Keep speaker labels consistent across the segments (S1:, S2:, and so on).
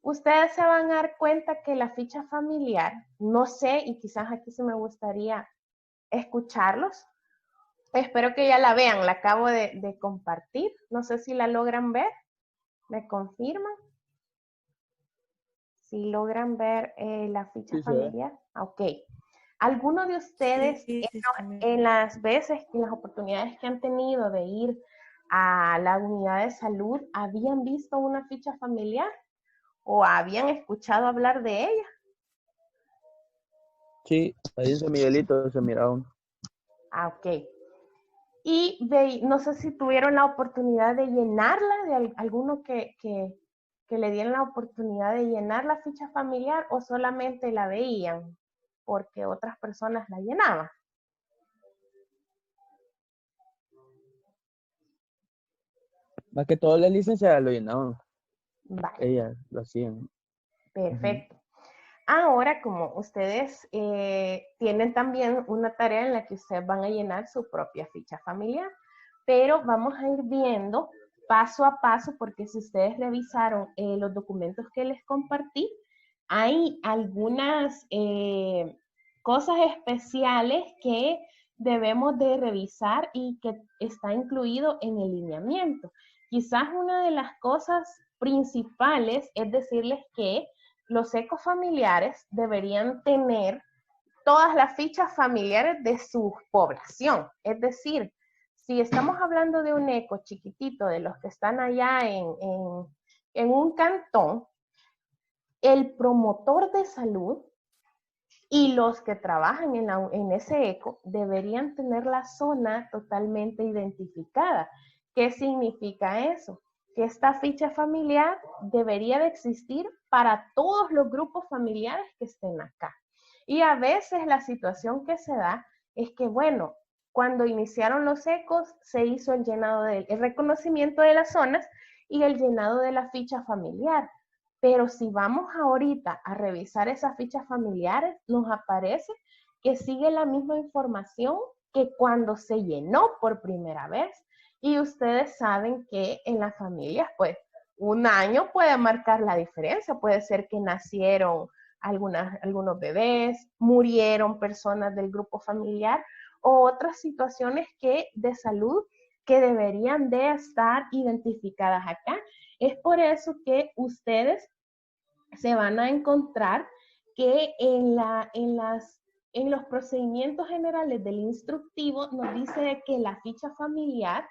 S1: Ustedes se van a dar cuenta que la ficha familiar, no sé, y quizás aquí sí me gustaría escucharlos. Espero que ya la vean, la acabo de compartir. No sé si la logran ver. ¿Me confirman? Si logran ver la ficha
S2: Sí, se ve.
S1: familiar. Ok. ¿Alguno de ustedes
S3: Sí, sí,
S1: en las veces, en las oportunidades que han tenido de ir a la unidad de salud, habían visto una ficha familiar o habían escuchado hablar de ella?
S2: Sí, ahí dice Miguelito, se miraron.
S1: Ah, ok. Y no sé si tuvieron la oportunidad de llenarla, de alguno que le dieron la oportunidad de llenar la ficha familiar o solamente la veían porque otras personas la llenaban.
S2: Más que todo las licenciadas lo llenaban.
S1: Vale,
S2: Ellas lo hacían. Ujú.
S1: perfecto. Ahora, como ustedes tienen también una tarea en la que ustedes van a llenar su propia ficha familiar, pero vamos a ir viendo paso a paso, porque si ustedes revisaron los documentos que les compartí, hay algunas cosas especiales que debemos de revisar y que está incluido en el lineamiento. Quizás una de las cosas principales es decirles que los ecofamiliares deberían tener todas las fichas familiares de su población. Es decir, si estamos hablando de un eco chiquitito, de los que están allá en un cantón, el promotor de salud y los que trabajan en ese eco deberían tener la zona totalmente identificada. ¿Qué significa eso? Que esta ficha familiar debería de existir para todos los grupos familiares que estén acá. Y a veces la situación que se da es que, bueno, cuando iniciaron los ecos se hizo el llenado del reconocimiento de las zonas y el llenado de la ficha familiar. Pero si vamos ahorita a revisar esas fichas familiares, nos aparece que sigue la misma información que cuando se llenó por primera vez. Y ustedes saben que en las familias, pues, un año puede marcar la diferencia. Puede ser que nacieron algunos bebés, murieron personas del grupo familiar o otras situaciones de salud que deberían de estar identificadas acá. Es por eso que ustedes se van a encontrar que en los procedimientos generales del instructivo nos dice que la ficha familiar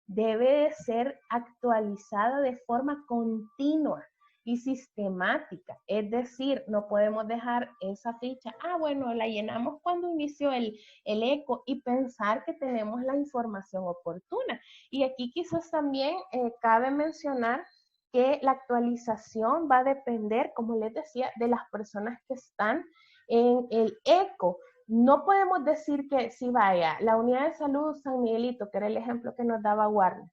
S1: debe ser actualizada de forma continua y sistemática. Es decir, no podemos dejar esa ficha, bueno, la llenamos cuando inició el eco y pensar que tenemos la información oportuna. Y aquí quizás también cabe mencionar que la actualización va a depender, como les decía, de las personas que están en el eco. No podemos decir que si vaya, la unidad de salud San Miguelito, que era el ejemplo que nos daba Warner,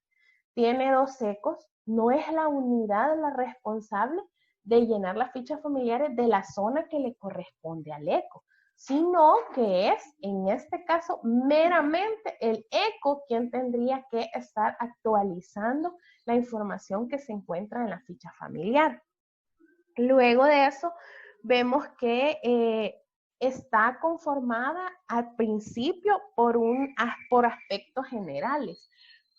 S1: tiene 2 ecos, no es la unidad la responsable de llenar las fichas familiares de la zona que le corresponde al eco, sino que es, en este caso, meramente el eco quien tendría que estar actualizando la información que se encuentra en la ficha familiar. Luego de eso, vemos que está conformada al principio por aspectos generales,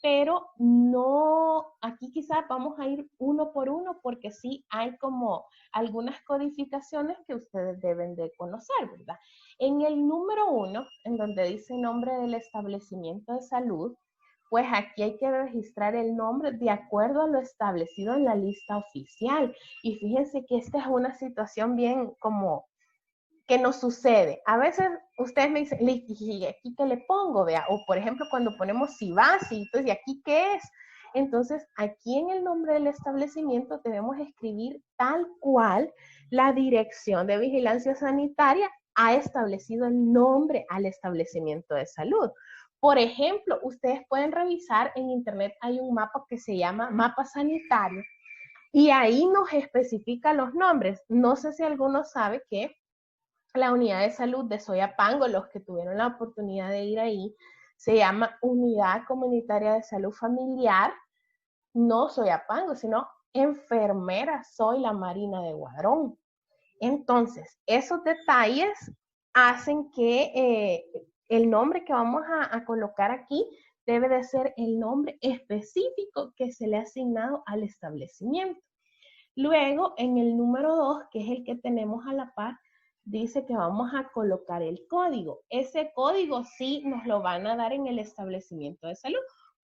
S1: pero no, aquí quizás vamos a ir uno por uno porque sí hay como algunas codificaciones que ustedes deben de conocer, ¿verdad? En el número 1, en donde dice nombre del establecimiento de salud, pues aquí hay que registrar el nombre de acuerdo a lo establecido en la lista oficial. Y fíjense que esta es una situación bien como que nos sucede. A veces ustedes me dicen, ¿y aquí qué le pongo? Vea, o por ejemplo, cuando ponemos si va, si, entonces, ¿y aquí qué es? Entonces, aquí en el nombre del establecimiento debemos escribir tal cual la Dirección de Vigilancia Sanitaria ha establecido el nombre al establecimiento de salud. Por ejemplo, ustedes pueden revisar en internet, hay un mapa que se llama Mapa Sanitario y ahí nos especifica los nombres. No sé si alguno sabe que la unidad de salud de Soyapango, los que tuvieron la oportunidad de ir ahí, se llama Unidad Comunitaria de Salud Familiar no soy Apango, sino enfermera, soy la Marina de Guadrón. Entonces, esos detalles hacen que el nombre que vamos a colocar aquí debe de ser el nombre específico que se le ha asignado al establecimiento. Luego, en el número 2, que es el que tenemos a la par, dice que vamos a colocar el código. Ese código sí nos lo van a dar en el establecimiento de salud,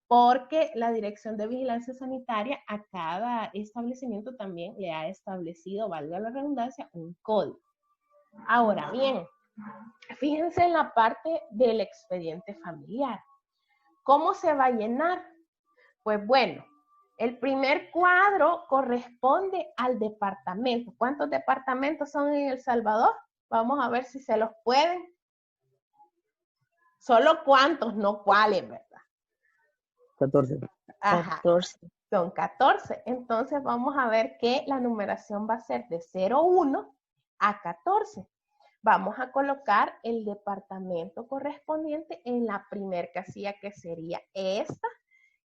S1: porque la Dirección de Vigilancia Sanitaria a cada establecimiento también le ha establecido, valga la redundancia, un código. Ahora bien, fíjense en la parte del expediente familiar. ¿Cómo se va a llenar? Pues bueno, el primer cuadro corresponde al departamento. ¿Cuántos departamentos son en El Salvador? Vamos a ver si se los pueden. Solo cuántos, no cuáles, ¿verdad?
S2: 14.
S1: Ajá,
S3: 14.
S1: son 14. Entonces vamos a ver que la numeración va a ser de 01 a 14. Vamos a colocar el departamento correspondiente en la primer casilla, que sería esta.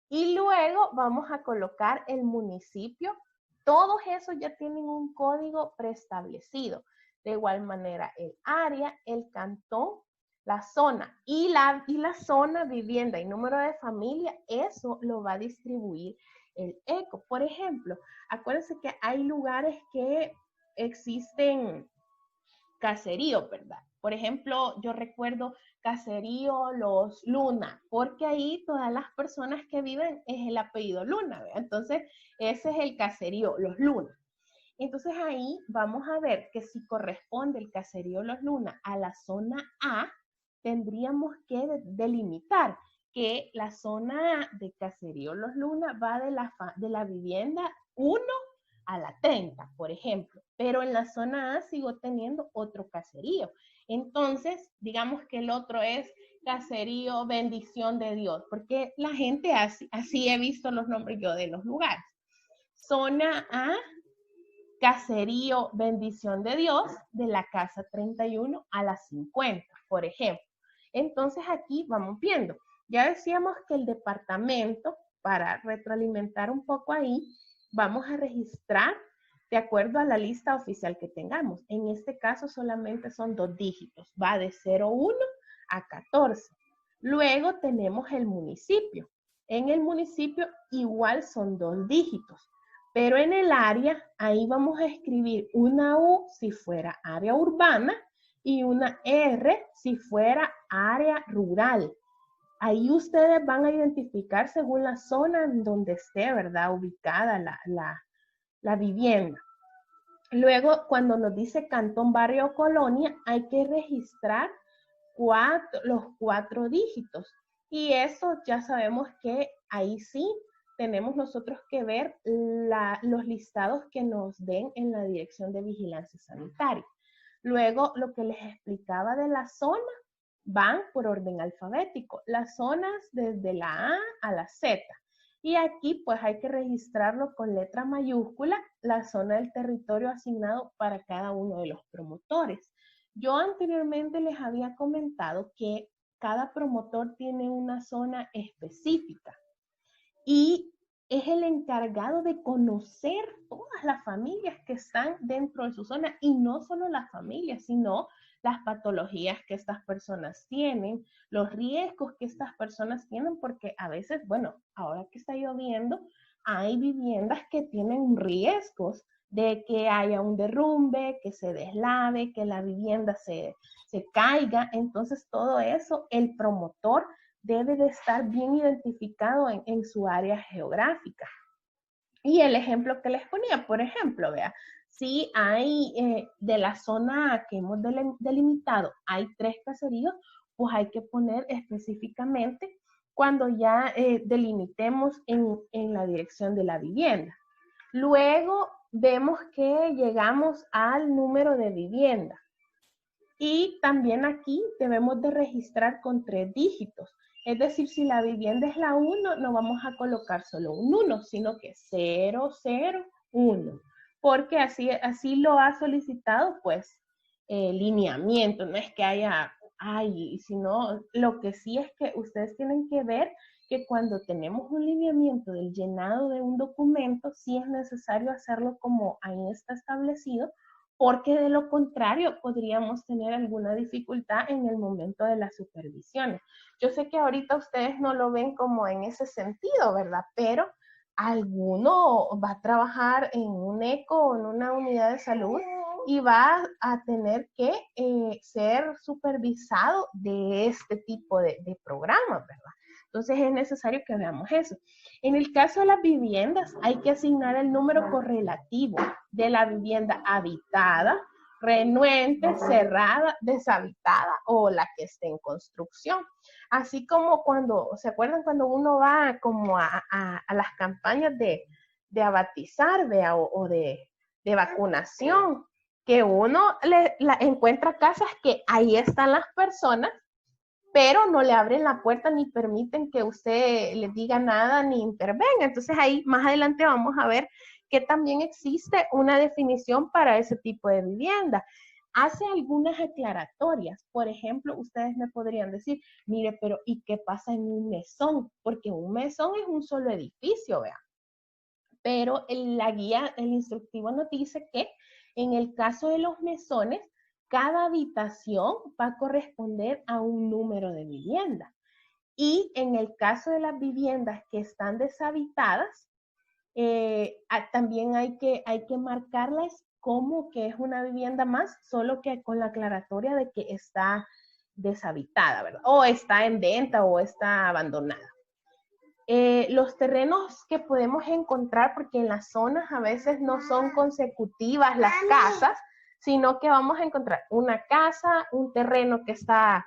S1: Y luego vamos a colocar el municipio. Todos esos ya tienen un código preestablecido. De igual manera, el área, el cantón, la zona y la zona, vivienda y número de familia, eso lo va a distribuir el ECO. Por ejemplo, acuérdense que hay lugares que existen caseríos, ¿verdad? Por ejemplo, yo recuerdo caserío Los Luna, porque ahí todas las personas que viven es el apellido Luna, ¿verdad? Entonces, ese es el caserío Los Luna. Entonces ahí vamos a ver que si corresponde el caserío Los Luna a la zona A, tendríamos que delimitar que la zona de caserío Los Luna va de la vivienda 1 a la 30, por ejemplo, pero en la zona A sigo teniendo otro caserío. Entonces, digamos que el otro es caserío Bendición de Dios, porque la gente así he visto los nombres yo de los lugares. Zona A, caserío Bendición de Dios, de la casa 31 a la 50, por ejemplo. Entonces aquí vamos viendo. Ya decíamos que el departamento, para retroalimentar un poco ahí, vamos a registrar de acuerdo a la lista oficial que tengamos. En este caso solamente son 2 dígitos, va de 01 a 14. Luego tenemos el municipio. En el municipio igual son 2 dígitos, pero en el área, ahí vamos a escribir una U si fuera área urbana y una R si fuera área rural. Ahí ustedes van a identificar según la zona en donde esté, ¿verdad?, ubicada la vivienda. Luego, cuando nos dice cantón, barrio o colonia, hay que registrar los 4 dígitos. Y eso ya sabemos que ahí sí tenemos nosotros que ver los listados que nos den en la Dirección de Vigilancia Sanitaria. Luego, lo que les explicaba de la zona, van por orden alfabético. Las zonas desde la A a la Z. Y aquí pues hay que registrarlo con letra mayúscula, la zona del territorio asignado para cada uno de los promotores. Yo anteriormente les había comentado que cada promotor tiene una zona específica y es el encargado de conocer todas las familias que están dentro de su zona, y no solo las familias, sino las patologías que estas personas tienen, los riesgos que estas personas tienen, porque a veces, bueno, ahora que está lloviendo, hay viviendas que tienen riesgos de que haya un derrumbe, que se deslave, que la vivienda se caiga. Entonces, todo eso, el promotor debe de estar bien identificado en su área geográfica. Y el ejemplo que les ponía, por ejemplo, vea, si hay de la zona que hemos delimitado, hay 3 caseríos, pues hay que poner específicamente cuando ya delimitemos en la dirección de la vivienda. Luego vemos que llegamos al número de vivienda. Y también aquí debemos de registrar con 3 dígitos. Es decir, si la vivienda es la 1, no vamos a colocar solo un 1, sino que 001. Porque así lo ha solicitado, pues, lineamiento. No es que haya, sino lo que sí es que ustedes tienen que ver que cuando tenemos un lineamiento del llenado de un documento, sí es necesario hacerlo como ahí está establecido, porque de lo contrario podríamos tener alguna dificultad en el momento de las supervisiones. Yo sé que ahorita ustedes no lo ven como en ese sentido, ¿verdad? Pero alguno va a trabajar en un eco o en una unidad de salud y va a tener que ser supervisado de este tipo de programas, ¿verdad? Entonces es necesario que veamos eso. En el caso de las viviendas, hay que asignar el número correlativo de la vivienda habitada, renuente, cerrada, deshabitada o la que esté en construcción. Así como cuando, ¿se acuerdan cuando uno va como a las campañas de abatizar o de vacunación? Que uno encuentra casas que ahí están las personas, pero no le abren la puerta ni permiten que usted les diga nada ni intervenga. Entonces ahí más adelante vamos a ver que también existe una definición para ese tipo de vivienda. Hace algunas aclaratorias. Por ejemplo, ustedes me podrían decir, mire, pero ¿y qué pasa en un mesón? Porque un mesón es un solo edificio, vea. Pero la guía, el instructivo nos dice que en el caso de los mesones, cada habitación va a corresponder a un número de vivienda. Y en el caso de las viviendas que están deshabitadas, también hay que marcarles como que es una vivienda más, solo que con la aclaratoria de que está deshabitada, ¿verdad? O está en venta o está abandonada. Los terrenos que podemos encontrar, porque en las zonas a veces no son consecutivas las casas, sino que vamos a encontrar una casa, un terreno que está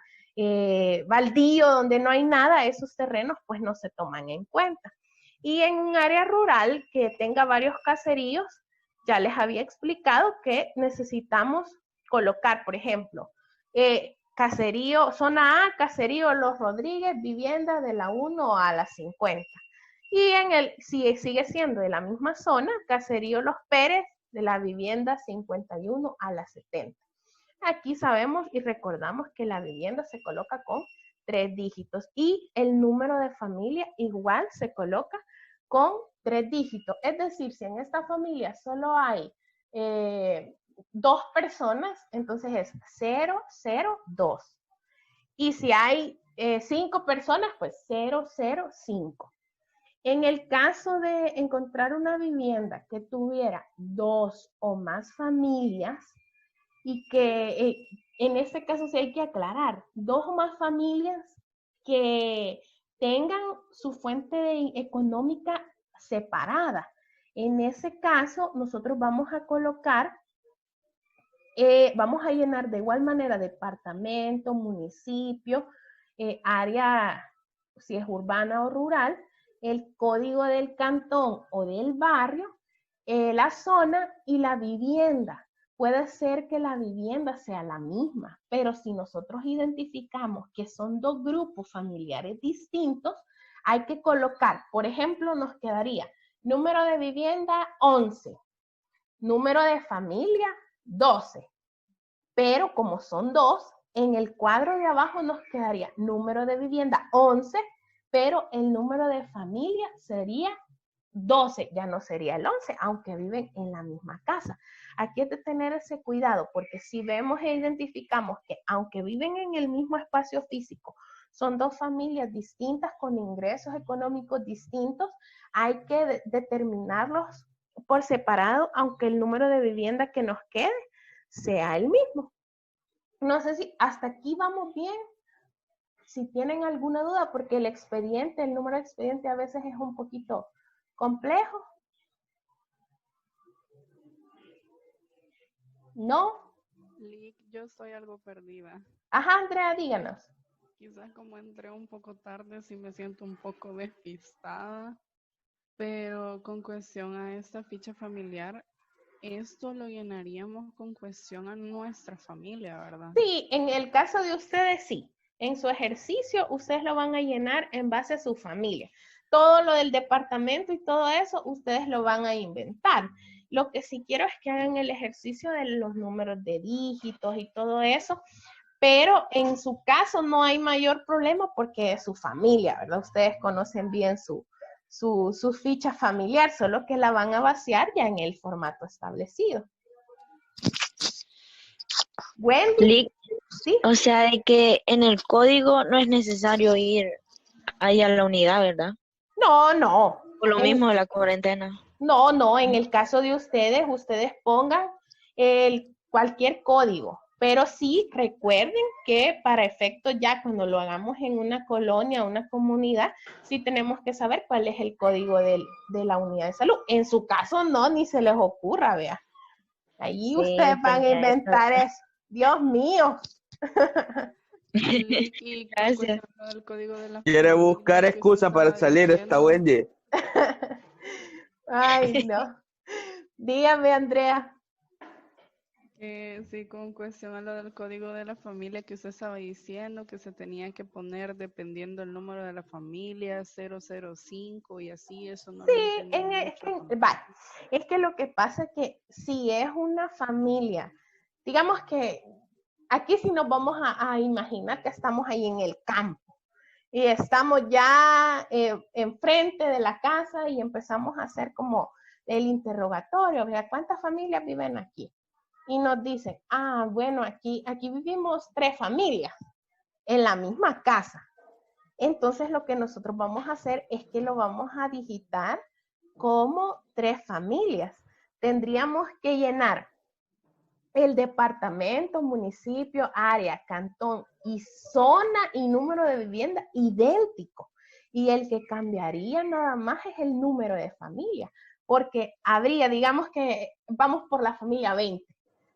S1: baldío, donde no hay nada, esos terrenos pues no se toman en cuenta. Y en un área rural que tenga varios caseríos, ya les había explicado que necesitamos colocar, por ejemplo, caserío, zona A, caserío Los Rodríguez, vivienda de la 1 a la 50. Y si sigue siendo de la misma zona, caserío Los Pérez, de la vivienda 51 a la 70. Aquí sabemos y recordamos que la vivienda se coloca con 3 dígitos y el número de familia igual se coloca con 3 dígitos. Es decir, si en esta familia solo hay 2 personas, entonces es 002. Y si hay 5 personas, pues 005. En el caso de encontrar una vivienda que tuviera 2 o más familias, y que en este caso sí hay que aclarar, 2 o más familias que tengan su fuente económica separada. En ese caso, nosotros vamos a colocar, vamos a llenar de igual manera departamento, municipio, área, si es urbana o rural, el código del cantón o del barrio, la zona y la vivienda. Puede ser que la vivienda sea la misma, pero si nosotros identificamos que son 2 grupos familiares distintos, hay que colocar, por ejemplo, nos quedaría número de vivienda 11, número de familia 12, pero como son 2, en el cuadro de abajo nos quedaría número de vivienda 11, pero el número de familia sería 12, ya no sería el 11, aunque viven en la misma casa. Aquí hay que tener ese cuidado, porque si vemos e identificamos que aunque viven en el mismo espacio físico, son 2 familias distintas con ingresos económicos distintos, hay que determinarlos por separado, aunque el número de vivienda que nos quede sea el mismo. No sé si hasta aquí vamos bien. Si tienen alguna duda, porque el expediente, el número de expediente a veces es un poquito complejo. ¿No?
S3: Lick, yo estoy algo perdida.
S1: Ajá, Andrea, díganos.
S3: Quizás como entré un poco tarde, sí me siento un poco despistada, pero con cuestión a esta ficha familiar, esto lo llenaríamos con cuestión a nuestra familia, ¿verdad?
S1: Sí, en el caso de ustedes sí. En su ejercicio ustedes lo van a llenar en base a su familia. Todo lo del departamento y todo eso ustedes lo van a inventar. Lo que sí quiero es que hagan el ejercicio de los números de dígitos y todo eso, pero en su caso no hay mayor problema porque es su familia, ¿verdad? Ustedes conocen bien su ficha familiar, solo que la van a vaciar ya en el formato establecido. Wendy, ¿sí?
S4: O sea, de que en el código no es necesario ir ahí a la unidad, ¿verdad?
S1: No.
S4: Por lo mismo de la cuarentena.
S1: No, en el caso de ustedes pongan cualquier código, pero sí recuerden que para efectos ya cuando lo hagamos en una colonia, una comunidad, sí tenemos que saber cuál es el código de la unidad de salud. En su caso no, ni se les ocurra, vea. Ahí
S4: Sí,
S1: ustedes van a inventar eso. Dios mío.
S3: Y
S4: Gracias.
S3: el código de la
S2: Quiere
S3: familia
S2: buscar
S3: que
S2: excusa
S3: usted
S2: para
S3: estaba
S2: salir esta
S3: diciendo.
S2: Wendy.
S1: Ay, no. Dígame, Andrea.
S3: Sí, con cuestión a lo del código de la familia que usted estaba diciendo, que se tenía que poner dependiendo el número de la familia, 005 y así, eso no
S1: Sí,
S3: lo entendí mucho.
S1: vale. Es que lo que pasa es que si es una familia, digamos que aquí sí nos vamos a imaginar que estamos ahí en el campo y estamos ya enfrente de la casa y empezamos a hacer como el interrogatorio, ¿verdad? ¿Cuántas familias viven aquí? Y nos dicen, bueno, aquí vivimos 3 familias en la misma casa. Entonces lo que nosotros vamos a hacer es que lo vamos a digitar como 3 familias. Tendríamos que llenar el departamento, municipio, área, cantón y zona y número de vivienda idéntico. Y el que cambiaría nada más es el número de familia, porque habría, digamos que vamos por la familia 20,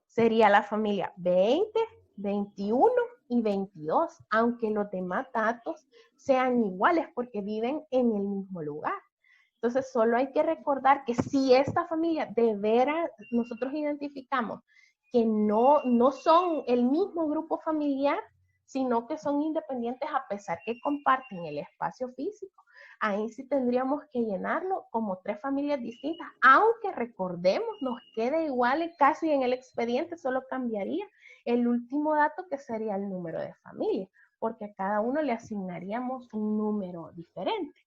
S1: sería la familia 20, 21 y 22, aunque los demás datos sean iguales porque viven en el mismo lugar. Entonces, solo hay que recordar que si esta familia de veras nosotros identificamos que no son el mismo grupo familiar, sino que son independientes a pesar que comparten el espacio físico, ahí sí tendríamos que llenarlo como 3 familias distintas, aunque recordemos, nos queda igual casi en el expediente, solo cambiaría el último dato que sería el número de familia, porque a cada uno le asignaríamos un número diferente.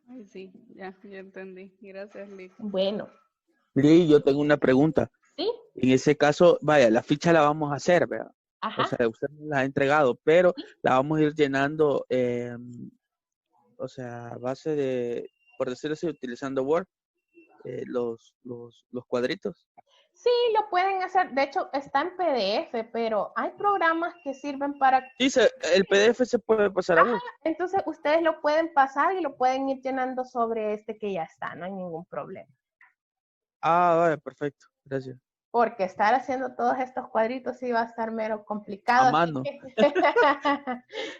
S3: Ay, sí, ya entendí. Gracias, Lick.
S1: Bueno.
S2: Lee, yo tengo una pregunta.
S1: ¿Sí?
S2: En ese caso, vaya, la ficha la vamos a hacer, ¿verdad?
S1: Ajá.
S2: O sea, usted nos la ha entregado, pero la vamos a ir llenando, o sea, a base de, por decirlo así, utilizando Word, los cuadritos.
S1: Sí, lo pueden hacer. De hecho, está en PDF, pero hay programas que sirven para...
S2: Sí, el PDF se puede pasar a Word.
S1: Entonces, ustedes lo pueden pasar y lo pueden ir llenando sobre este que ya está. No hay ningún problema.
S2: Vale, perfecto. Gracias.
S1: Porque estar haciendo todos estos cuadritos sí va a estar mero complicado.
S2: A mano.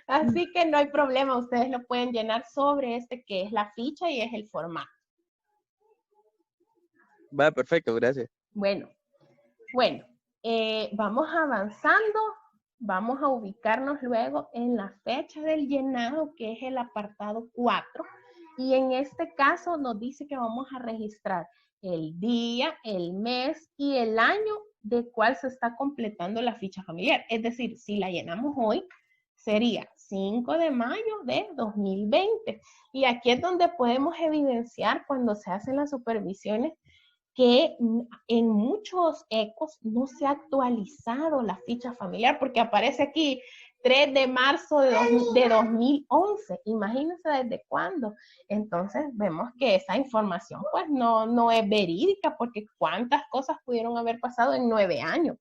S1: Así que no hay problema. Ustedes lo pueden llenar sobre este que es la ficha y es el formato.
S2: Vale, perfecto. Gracias.
S1: Bueno, vamos avanzando, vamos a ubicarnos luego en la fecha del llenado, que es el apartado 4, y en este caso nos dice que vamos a registrar el día, el mes y el año de cuál se está completando la ficha familiar. Es decir, si la llenamos hoy, sería 5 de mayo de 2020. Y aquí es donde podemos evidenciar cuando se hacen las supervisiones que en muchos ecos no se ha actualizado la ficha familiar porque aparece aquí 3 de marzo de 2011. Imagínense desde cuándo. Entonces vemos que esa información pues no es verídica porque cuántas cosas pudieron haber pasado en 9 años.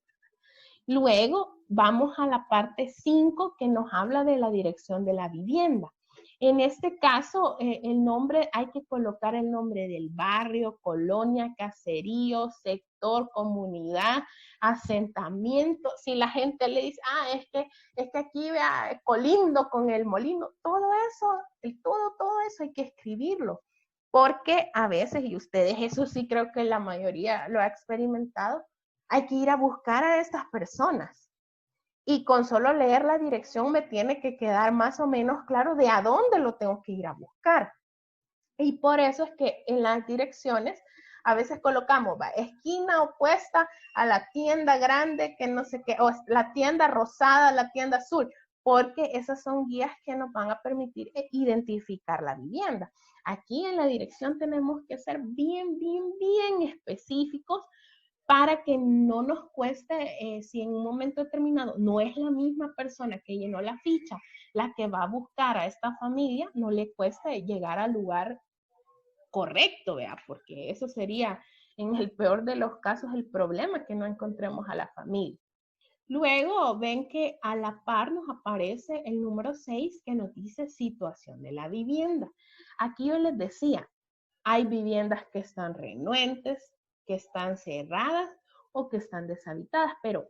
S1: Luego vamos a la parte 5 que nos habla de la dirección de la vivienda. En este caso, el nombre, hay que colocar el nombre del barrio, colonia, caserío, sector, comunidad, asentamiento. Si la gente le dice, es que aquí vea colindo con el molino, todo eso hay que escribirlo. Porque a veces, y ustedes eso sí creo que la mayoría lo ha experimentado, hay que ir a buscar a estas personas. Y con solo leer la dirección me tiene que quedar más o menos claro de a dónde lo tengo que ir a buscar. Y por eso es que en las direcciones a veces colocamos, va, esquina opuesta a la tienda grande, que no sé qué, o la tienda rosada, la tienda azul, porque esas son guías que nos van a permitir identificar la vivienda. Aquí en la dirección tenemos que ser bien específicos para que no nos cueste, si en un momento determinado no es la misma persona que llenó la ficha la que va a buscar a esta familia, no le cueste llegar al lugar correcto, ¿vea? Porque eso sería, en el peor de los casos, el problema, que no encontremos a la familia. Luego ven que a la par nos aparece el número 6 que nos dice situación de la vivienda. Aquí yo les decía, hay viviendas que están renuentes, que están cerradas o que están deshabitadas, pero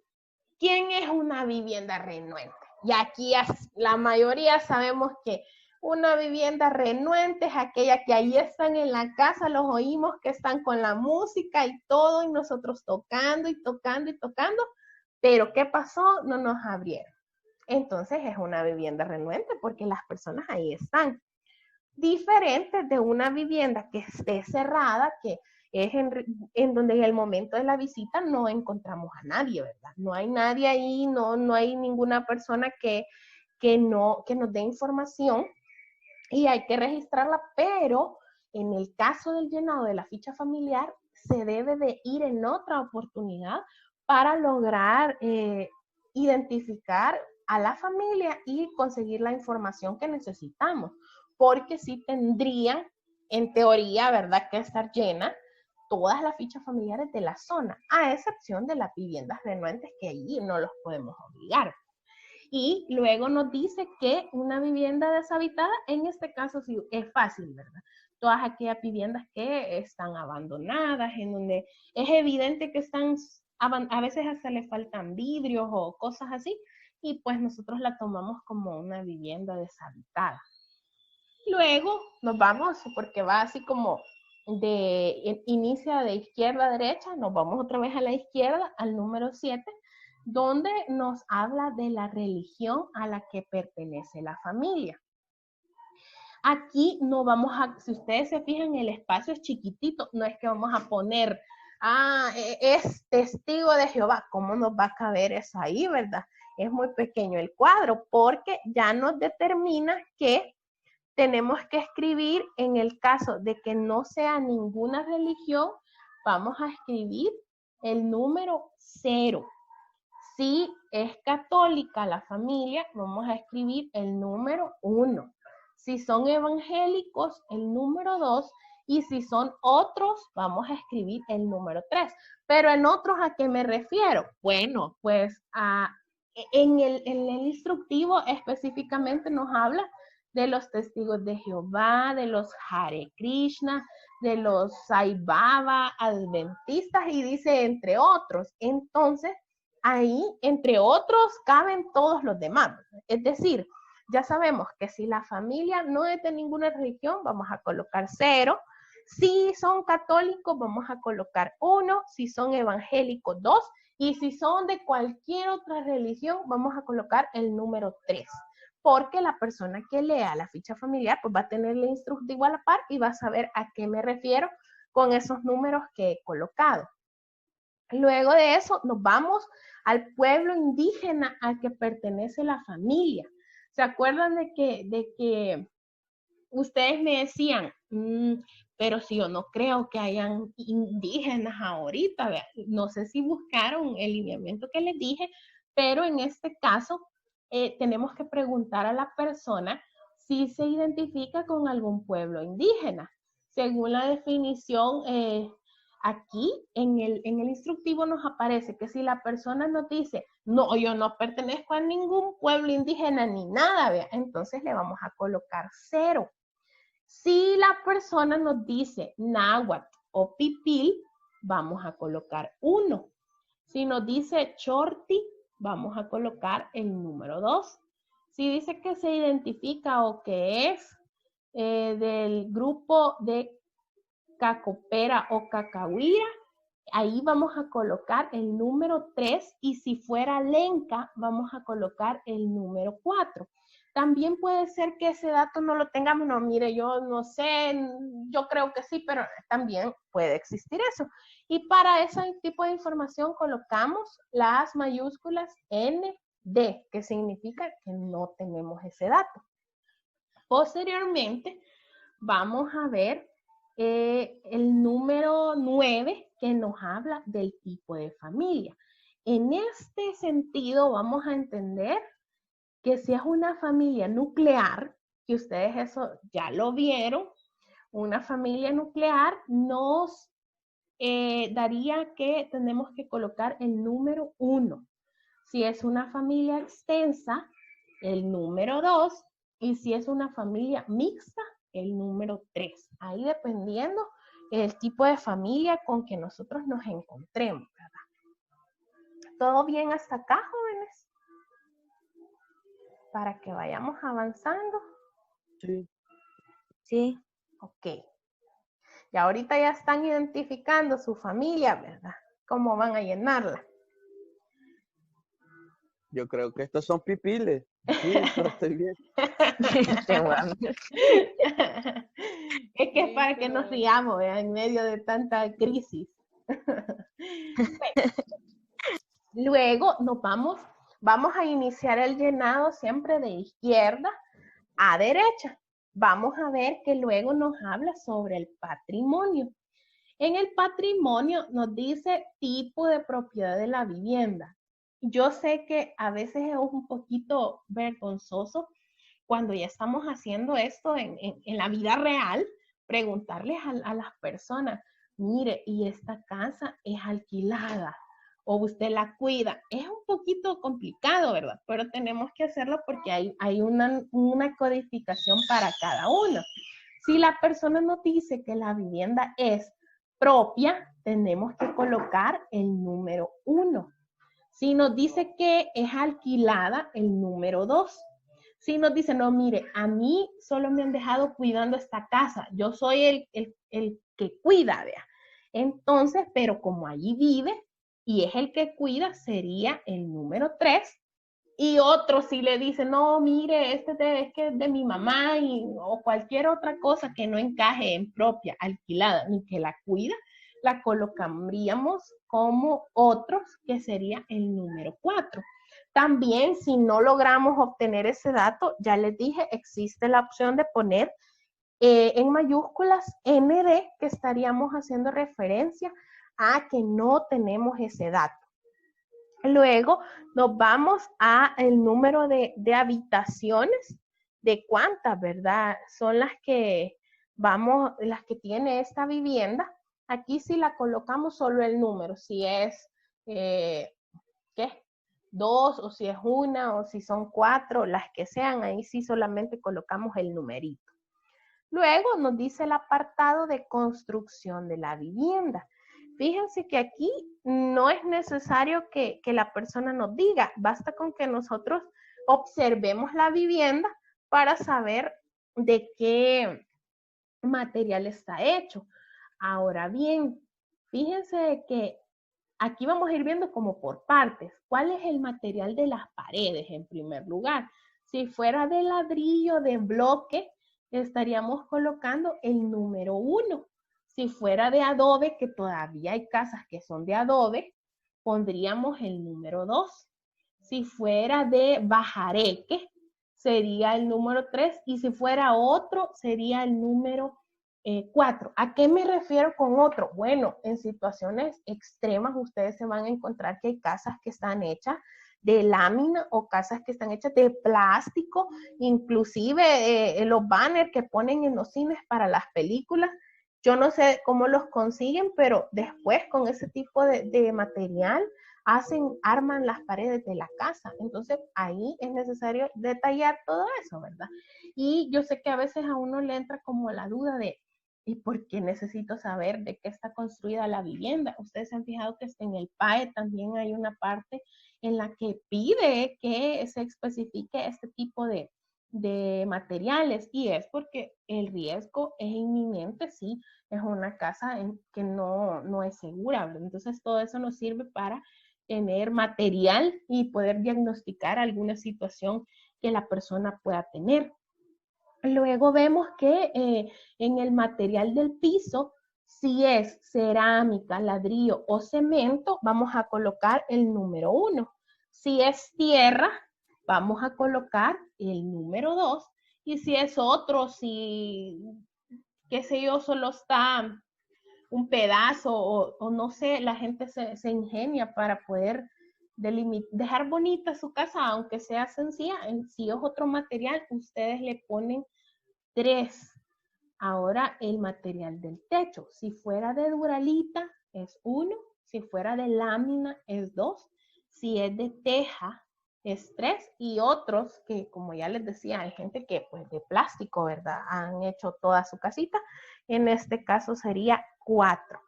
S1: ¿quién es una vivienda renuente? Y aquí la mayoría sabemos que una vivienda renuente es aquella que ahí están en la casa, los oímos que están con la música y todo, y nosotros tocando y tocando y tocando, pero ¿qué pasó? No nos abrieron. Entonces es una vivienda renuente porque las personas ahí están. Diferente de una vivienda que esté cerrada, que es en donde en el momento de la visita no encontramos a nadie, ¿verdad? No hay nadie ahí, no hay ninguna persona que nos dé información y hay que registrarla, pero en el caso del llenado de la ficha familiar se debe de ir en otra oportunidad para lograr identificar a la familia y conseguir la información que necesitamos, porque sí tendrían, en teoría, ¿verdad?, que estar llena todas las fichas familiares de la zona, a excepción de las viviendas renuentes, que allí no los podemos obligar. Y luego nos dice que una vivienda deshabitada, en este caso sí es fácil, ¿verdad? Todas aquellas viviendas que están abandonadas, en donde es evidente que están, a veces hasta le faltan vidrios o cosas así, y pues nosotros la tomamos como una vivienda deshabitada. Luego nos vamos, porque va así como inicia de izquierda a derecha, nos vamos otra vez a la izquierda, al número 7, donde nos habla de la religión a la que pertenece la familia. Aquí no vamos a, si ustedes se fijan, el espacio es chiquitito, no es que vamos a poner, es testigo de Jehová, ¿cómo nos va a caber eso ahí, verdad? Es muy pequeño el cuadro, porque ya nos determina que tenemos que escribir, en el caso de que no sea ninguna religión, vamos a escribir el número 0. Si es católica la familia, vamos a escribir el número 1. Si son evangélicos, el número 2. Y si son otros, vamos a escribir el número 3. Pero en otros, ¿a qué me refiero? Bueno, pues en el instructivo específicamente nos habla de los testigos de Jehová, de los Hare Krishna, de los Sai Baba, adventistas, y dice entre otros. Entonces, ahí, entre otros, caben todos los demás. Es decir, ya sabemos que si la familia no es de ninguna religión, vamos a colocar 0. Si son católicos, vamos a colocar 1. Si son evangélicos, 2. Y si son de cualquier otra religión, vamos a colocar el número 3. Porque la persona que lea la ficha familiar, pues va a tener el instructivo a la par y va a saber a qué me refiero con esos números que he colocado. Luego de eso nos vamos al pueblo indígena al que pertenece la familia. ¿Se acuerdan de que ustedes me decían, pero si yo no creo que hayan indígenas ahorita? No sé si buscaron el lineamiento que les dije, pero en este caso tenemos que preguntar a la persona si se identifica con algún pueblo indígena. Según la definición, aquí en el instructivo nos aparece que si la persona nos dice, no, yo no pertenezco a ningún pueblo indígena ni nada, ¿vea? Entonces le vamos a colocar 0. Si la persona nos dice náhuatl o pipil, vamos a colocar 1. Si nos dice chorti, vamos a colocar el número 2. Si dice que se identifica o que es del grupo de Cacopera o Cacahuira, ahí vamos a colocar el número 3, y si fuera Lenca, vamos a colocar el número 4. También puede ser que ese dato no lo tengamos, no, mire, yo no sé, yo creo que sí, pero también puede existir eso. Y para ese tipo de información colocamos las mayúsculas ND, que significa que no tenemos ese dato. Posteriormente, vamos a ver el número 9, que nos habla del tipo de familia. En este sentido, vamos a entender que si es una familia nuclear, que ustedes eso ya lo vieron, una familia nuclear nos daría que tenemos que colocar el número 1. Si es una familia extensa, el número 2. Y si es una familia mixta, el número 3. Ahí dependiendo el tipo de familia con que nosotros nos encontremos, ¿verdad? ¿Todo bien hasta acá, jóvenes? Para que vayamos avanzando.
S2: Sí.
S4: Sí.
S1: Ok. Y ahorita ya están identificando su familia, ¿verdad? ¿Cómo van a llenarla?
S2: Yo creo que estos son pipiles. Sí, lo estoy bien.
S1: Es que es
S3: Sí,
S1: para que
S3: pero
S1: nos riamos, ¿verdad? En medio de tanta crisis. Bueno, luego nos vamos a iniciar el llenado siempre de izquierda a derecha. Vamos a ver que luego nos habla sobre el patrimonio. En el patrimonio nos dice tipo de propiedad de la vivienda. Yo sé que a veces es un poquito vergonzoso cuando ya estamos haciendo esto en la vida real, preguntarles a las personas, mire, ¿y esta casa es alquilada? ¿O usted la cuida? Es un poquito complicado, ¿verdad? Pero tenemos que hacerlo porque hay una codificación para cada uno. Si la persona nos dice que la vivienda es propia, tenemos que colocar el número 1. Si nos dice que es alquilada, el número 2. Si nos dice, no, mire, a mí solo me han dejado cuidando esta casa, yo soy el que cuida, vea. Entonces, pero como allí vive y es el que cuida, sería el número 3. Y otro si le dice, no, mire, es que es de mi mamá o cualquier otra cosa que no encaje en propia, alquilada, ni que la cuida, la colocaríamos como otros, que sería el número 4. También, si no logramos obtener ese dato, ya les dije, existe la opción de poner en mayúsculas ND, que estaríamos haciendo referencia a que no tenemos ese dato. Luego nos vamos a el número de habitaciones, de cuántas, ¿verdad? Son las que las que tiene esta vivienda. Aquí sí la colocamos solo el número, si es, ¿qué? 2, o si es 1, o si son 4, las que sean, ahí sí solamente colocamos el numerito. Luego nos dice el apartado de construcción de la vivienda. Fíjense que aquí no es necesario que la persona nos diga, basta con que nosotros observemos la vivienda para saber de qué material está hecho. Ahora bien, fíjense que aquí vamos a ir viendo como por partes. ¿Cuál es el material de las paredes en primer lugar? Si fuera de ladrillo, de bloque, estaríamos colocando el número 1. Si fuera de adobe, que todavía hay casas que son de adobe, pondríamos el número 2. Si fuera de bajareque, sería el número 3. Y si fuera otro, sería el número 4. ¿A qué me refiero con otro? Bueno, en situaciones extremas ustedes se van a encontrar que hay casas que están hechas de lámina o casas que están hechas de plástico, inclusive los banners que ponen en los cines para las películas. Yo no sé cómo los consiguen, pero después con ese tipo de material arman las paredes de la casa. Entonces ahí es necesario detallar todo eso, ¿verdad? Y yo sé que a veces a uno le entra como la duda de, ¿y por qué necesito saber de qué está construida la vivienda? Ustedes se han fijado que en el PAE también hay una parte en la que pide que se especifique este tipo de materiales, y es porque el riesgo es inminente, sí, es una casa que no es segura. Entonces todo eso nos sirve para tener material y poder diagnosticar alguna situación que la persona pueda tener. Luego vemos que en el material del piso, si es cerámica, ladrillo o cemento, vamos a colocar el número 1. Si es tierra, vamos a colocar el número 2. Y si es otro, si, qué sé yo, solo está un pedazo o no sé, la gente se ingenia para poder dejar bonita su casa, aunque sea sencilla. Si es otro material, ustedes le ponen 3. Ahora el material del techo. Si fuera de duralita es 1. Si fuera de lámina es 2. Si es de teja es 3. Y otros que, como ya les decía, hay gente que pues de plástico, ¿verdad? Han hecho toda su casita. En este caso sería 4.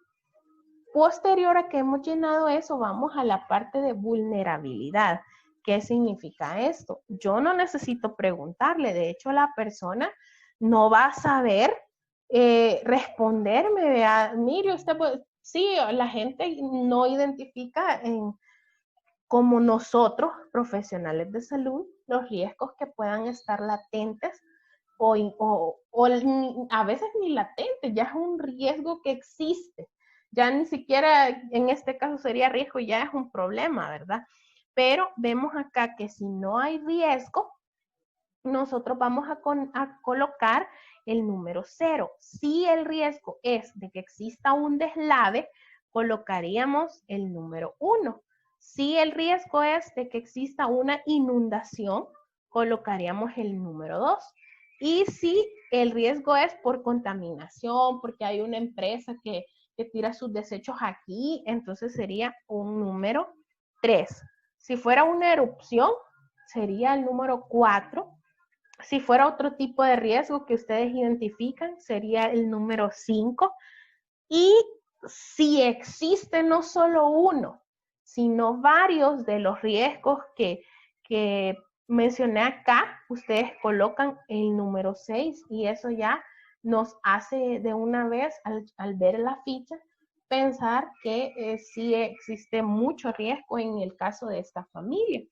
S1: Posterior a que hemos llenado eso, vamos a la parte de vulnerabilidad. ¿Qué significa esto? Yo no necesito preguntarle, de hecho la persona no va a saber responderme, vea, mire usted, pues, sí, la gente no identifica como nosotros, profesionales de salud, los riesgos que puedan estar latentes o a veces ni latentes, ya es un riesgo que existe. Ya ni siquiera en este caso sería riesgo, ya es un problema, ¿verdad? Pero vemos acá que si no hay riesgo, nosotros vamos a colocar el número 0. Si el riesgo es de que exista un deslave, colocaríamos el número 1. Si el riesgo es de que exista una inundación, colocaríamos el número 2. Y si el riesgo es por contaminación, porque hay una empresa que tira sus desechos aquí, entonces sería un número 3. Si fuera una erupción, sería el número 4. Si fuera otro tipo de riesgo que ustedes identifican, sería el número 5. Y si existe no solo uno, sino varios de los riesgos que mencioné acá, ustedes colocan el número 6 y eso ya nos hace de una vez, al ver la ficha, pensar que sí existe mucho riesgo en el caso de esta familia.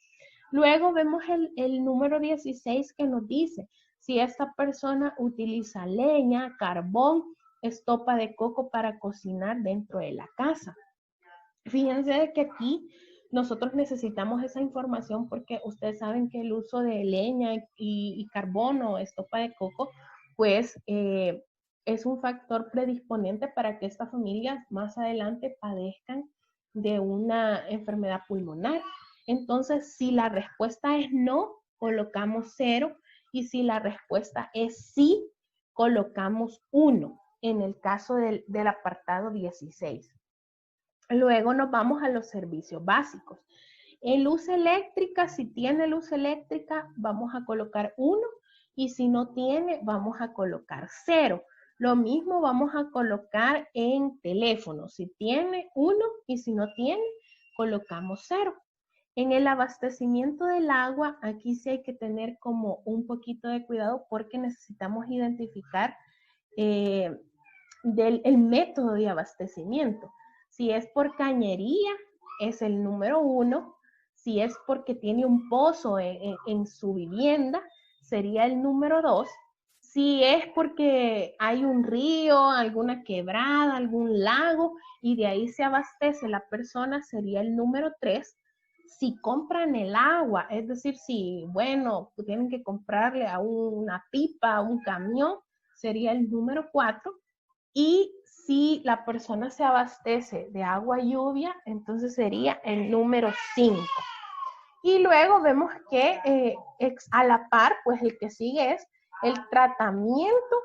S1: Luego vemos el número 16 que nos dice si esta persona utiliza leña, carbón, estopa de coco para cocinar dentro de la casa. Fíjense que aquí nosotros necesitamos esa información porque ustedes saben que el uso de leña y carbón o estopa de coco, pues es un factor predisponente para que estas familias más adelante padezcan de una enfermedad pulmonar. Entonces, si la respuesta es no, colocamos 0 y si la respuesta es sí, colocamos 1 en el caso del apartado 16. Luego nos vamos a los servicios básicos. En luz eléctrica, si tiene luz eléctrica, vamos a colocar 1 y si no tiene, vamos a colocar 0. Lo mismo vamos a colocar en teléfono. Si tiene 1 y si no tiene, colocamos 0. En el abastecimiento del agua, aquí sí hay que tener como un poquito de cuidado porque necesitamos identificar el método de abastecimiento. Si es por cañería, es el número 1. Si es porque tiene un pozo en su vivienda, sería el número 2. Si es porque hay un río, alguna quebrada, algún lago, y de ahí se abastece la persona, sería el número 3. Si compran el agua, es decir, si, bueno, tienen que comprarle a una pipa, a un camión, sería el número 4. Y si la persona se abastece de agua lluvia, entonces sería el número 5. Y luego vemos que a la par, pues el que sigue es el tratamiento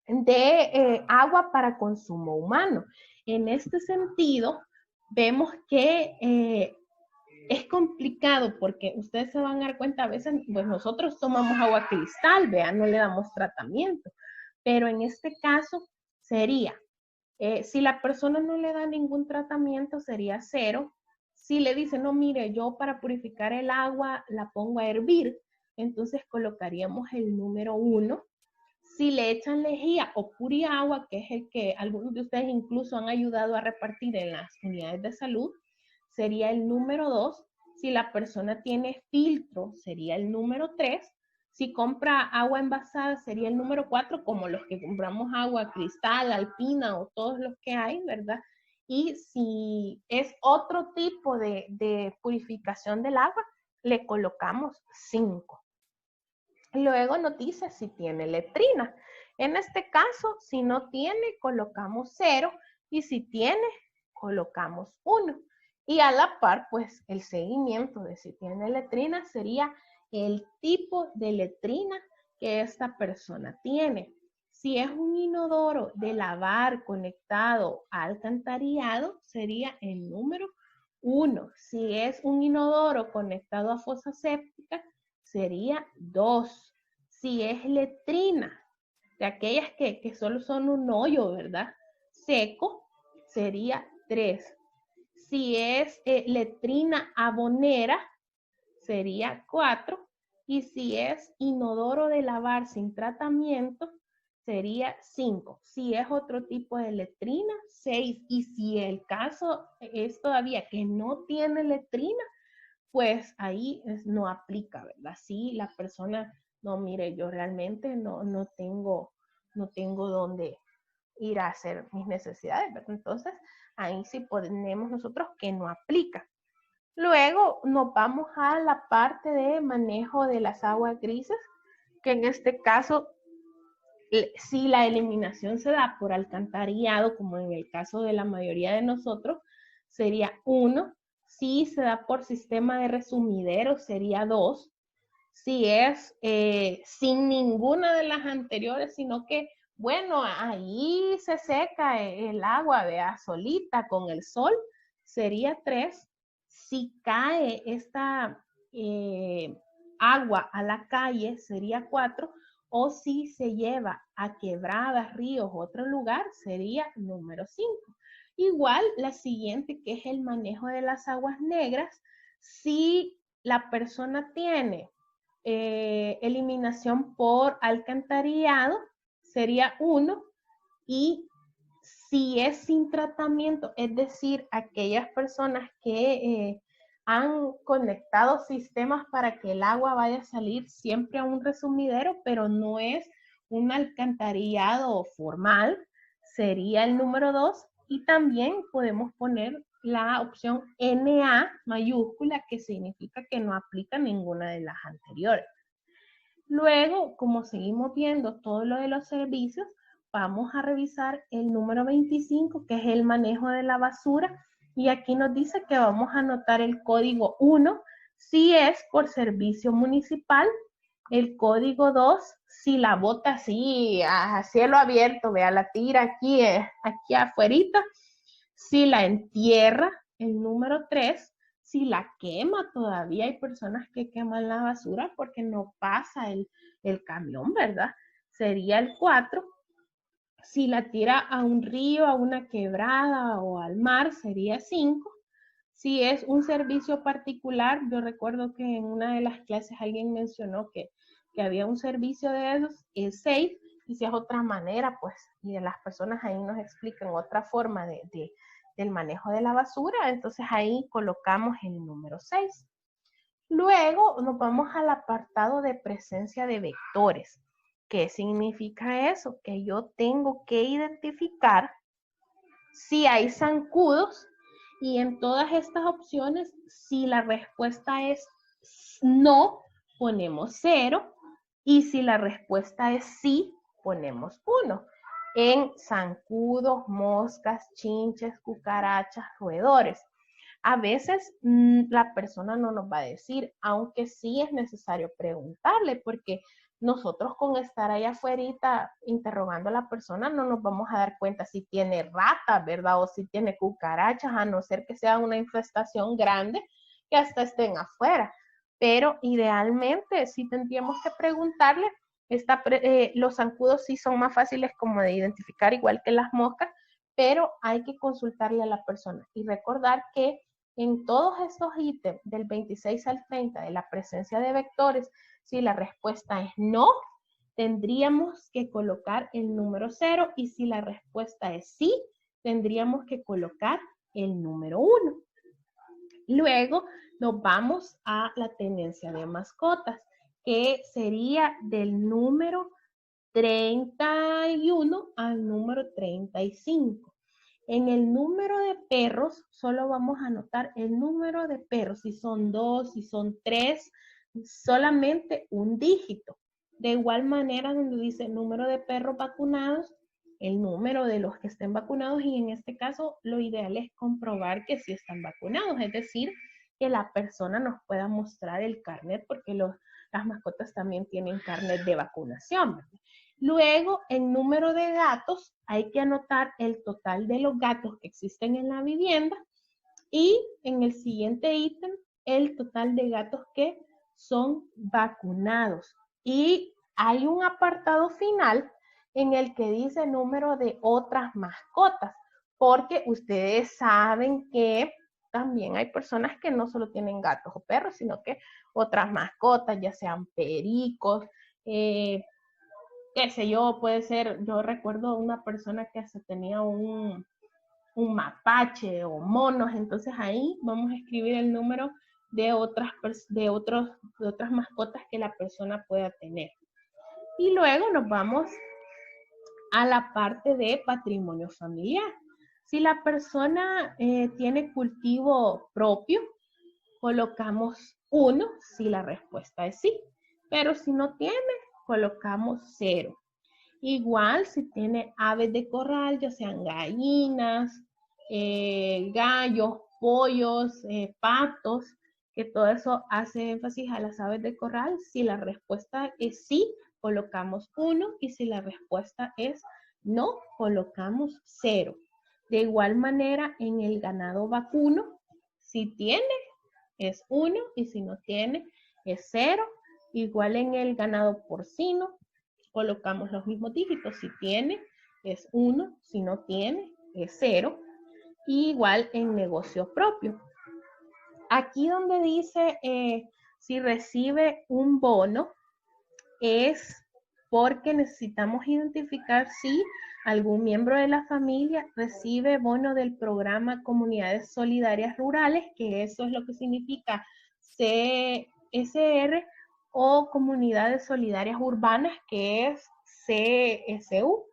S1: de agua para consumo humano. En este sentido, vemos que es complicado porque ustedes se van a dar cuenta, a veces pues nosotros tomamos agua cristal, vean, no le damos tratamiento, pero en este caso sería, si la persona no le da ningún tratamiento sería 0. Si le dice, no, mire, yo para purificar el agua la pongo a hervir, entonces colocaríamos el número 1. Si le echan lejía o puriagua, que es el que algunos de ustedes incluso han ayudado a repartir en las unidades de salud, sería el número 2. Si la persona tiene filtro, sería el número 3. Si compra agua envasada, sería el número 4, como los que compramos agua cristal, alpina o todos los que hay, ¿verdad? Y si es otro tipo de purificación del agua, le colocamos 5. Luego nos dice si tiene letrina. En este caso, si no tiene, colocamos 0. Y si tiene, colocamos 1. Y a la par, pues el seguimiento de si tiene letrina sería el tipo de letrina que esta persona tiene. Si es un inodoro de lavar conectado a alcantarillado, sería el número 1. Si es un inodoro conectado a fosa séptica, sería 2. Si es letrina, de aquellas que solo son un hoyo, ¿verdad? Seco, sería 3. Si es letrina abonera, sería 4. Y si es inodoro de lavar sin tratamiento, sería 5. Si es otro tipo de letrina, 6. Y si el caso es todavía que no tiene letrina, pues ahí no aplica, ¿verdad? Si la persona, no, mire, yo realmente no tengo dónde ir a hacer mis necesidades, ¿verdad? Entonces, ahí sí ponemos nosotros que no aplica. Luego nos vamos a la parte de manejo de las aguas grises, que en este caso, si la eliminación se da por alcantarillado, como en el caso de la mayoría de nosotros, sería 1. Si se da por sistema de resumidero, sería 2. Si es sin ninguna de las anteriores, sino que, bueno, ahí se seca el agua, vea, solita con el sol, sería 3. Si cae esta agua a la calle, sería 4. O si se lleva a quebradas, ríos u otro lugar, sería número 5. Igual la siguiente, que es el manejo de las aguas negras, si la persona tiene eliminación por alcantarillado, sería 1. Y si es sin tratamiento, es decir, aquellas personas que han conectado sistemas para que el agua vaya a salir siempre a un resumidero, pero no es un alcantarillado formal, sería el número 2. Y también podemos poner la opción NA mayúscula, que significa que no aplica ninguna de las anteriores. Luego, como seguimos viendo todo lo de los servicios, vamos a revisar el número 25, que es el manejo de la basura. Y aquí nos dice que vamos a anotar el código 1, si es por servicio municipal. El código 2, si la bota así a cielo abierto, vea, la tira aquí afuerita. Si la entierra, el número 3. Si la quema, todavía hay personas que queman la basura porque no pasa el camión, ¿verdad? Sería el 4. Si la tira a un río, a una quebrada o al mar, sería 5. Si es un servicio particular, yo recuerdo que en una de las clases alguien mencionó que había un servicio de esos, es 6. Y si es otra manera, pues, y las personas ahí nos explican otra forma del manejo de la basura, entonces ahí colocamos el número 6. Luego nos vamos al apartado de presencia de vectores. ¿Qué significa eso? Que yo tengo que identificar si hay zancudos, y en todas estas opciones, si la respuesta es no, ponemos 0, y si la respuesta es sí, ponemos 1. En zancudos, moscas, chinches, cucarachas, roedores. A veces la persona no nos va a decir, aunque sí es necesario preguntarle, porque nosotros con estar allá afuera interrogando a la persona no nos vamos a dar cuenta si tiene ratas, ¿verdad? O si tiene cucarachas, a no ser que sea una infestación grande que hasta estén afuera. Pero idealmente sí tendríamos que preguntarle. Los zancudos sí son más fáciles como de identificar, igual que las moscas, pero hay que consultarle a la persona y recordar que en todos estos ítems del 26 al 30 de la presencia de vectores, si la respuesta es no, tendríamos que colocar el número 0, y si la respuesta es sí, tendríamos que colocar el número 1. Luego nos vamos a la tenencia de mascotas, que sería del número 31 al número 35. En el número de perros, solo vamos a anotar el número de perros, si son 2, si son 3, solamente un dígito. De igual manera, donde dice número de perros vacunados, el número de los que estén vacunados, y en este caso lo ideal es comprobar que sí están vacunados, es decir, que la persona nos pueda mostrar el carnet, porque las mascotas también tienen carnet de vacunación. Luego, en número de gatos, hay que anotar el total de los gatos que existen en la vivienda y en el siguiente ítem, el total de gatos que son vacunados. Y hay un apartado final en el que dice número de otras mascotas, porque ustedes saben que también hay personas que no solo tienen gatos o perros, sino que otras mascotas, ya sean pericos, qué sé yo, puede ser, yo recuerdo una persona que hasta tenía un mapache o monos, entonces ahí vamos a escribir el número de otras mascotas que la persona pueda tener. Y luego nos vamos a la parte de patrimonio familiar. Si la persona tiene cultivo propio, colocamos 1 si la respuesta es sí, pero si no tiene, colocamos 0. Igual si tiene aves de corral, ya sean gallinas, gallos, pollos, patos, que todo eso hace énfasis a las aves de corral. Si la respuesta es sí, colocamos 1 y si la respuesta es no, colocamos 0. De igual manera en el ganado vacuno, si tiene es 1 y si no tiene es 0. Igual en el ganado porcino, colocamos los mismos dígitos. Si tiene, es 1. Si no tiene, es 0. Y igual en negocio propio. Aquí donde dice si recibe un bono, es porque necesitamos identificar si algún miembro de la familia recibe bono del programa Comunidades Solidarias Rurales, que eso es lo que significa CSR, o Comunidades Solidarias Urbanas, que es CSU.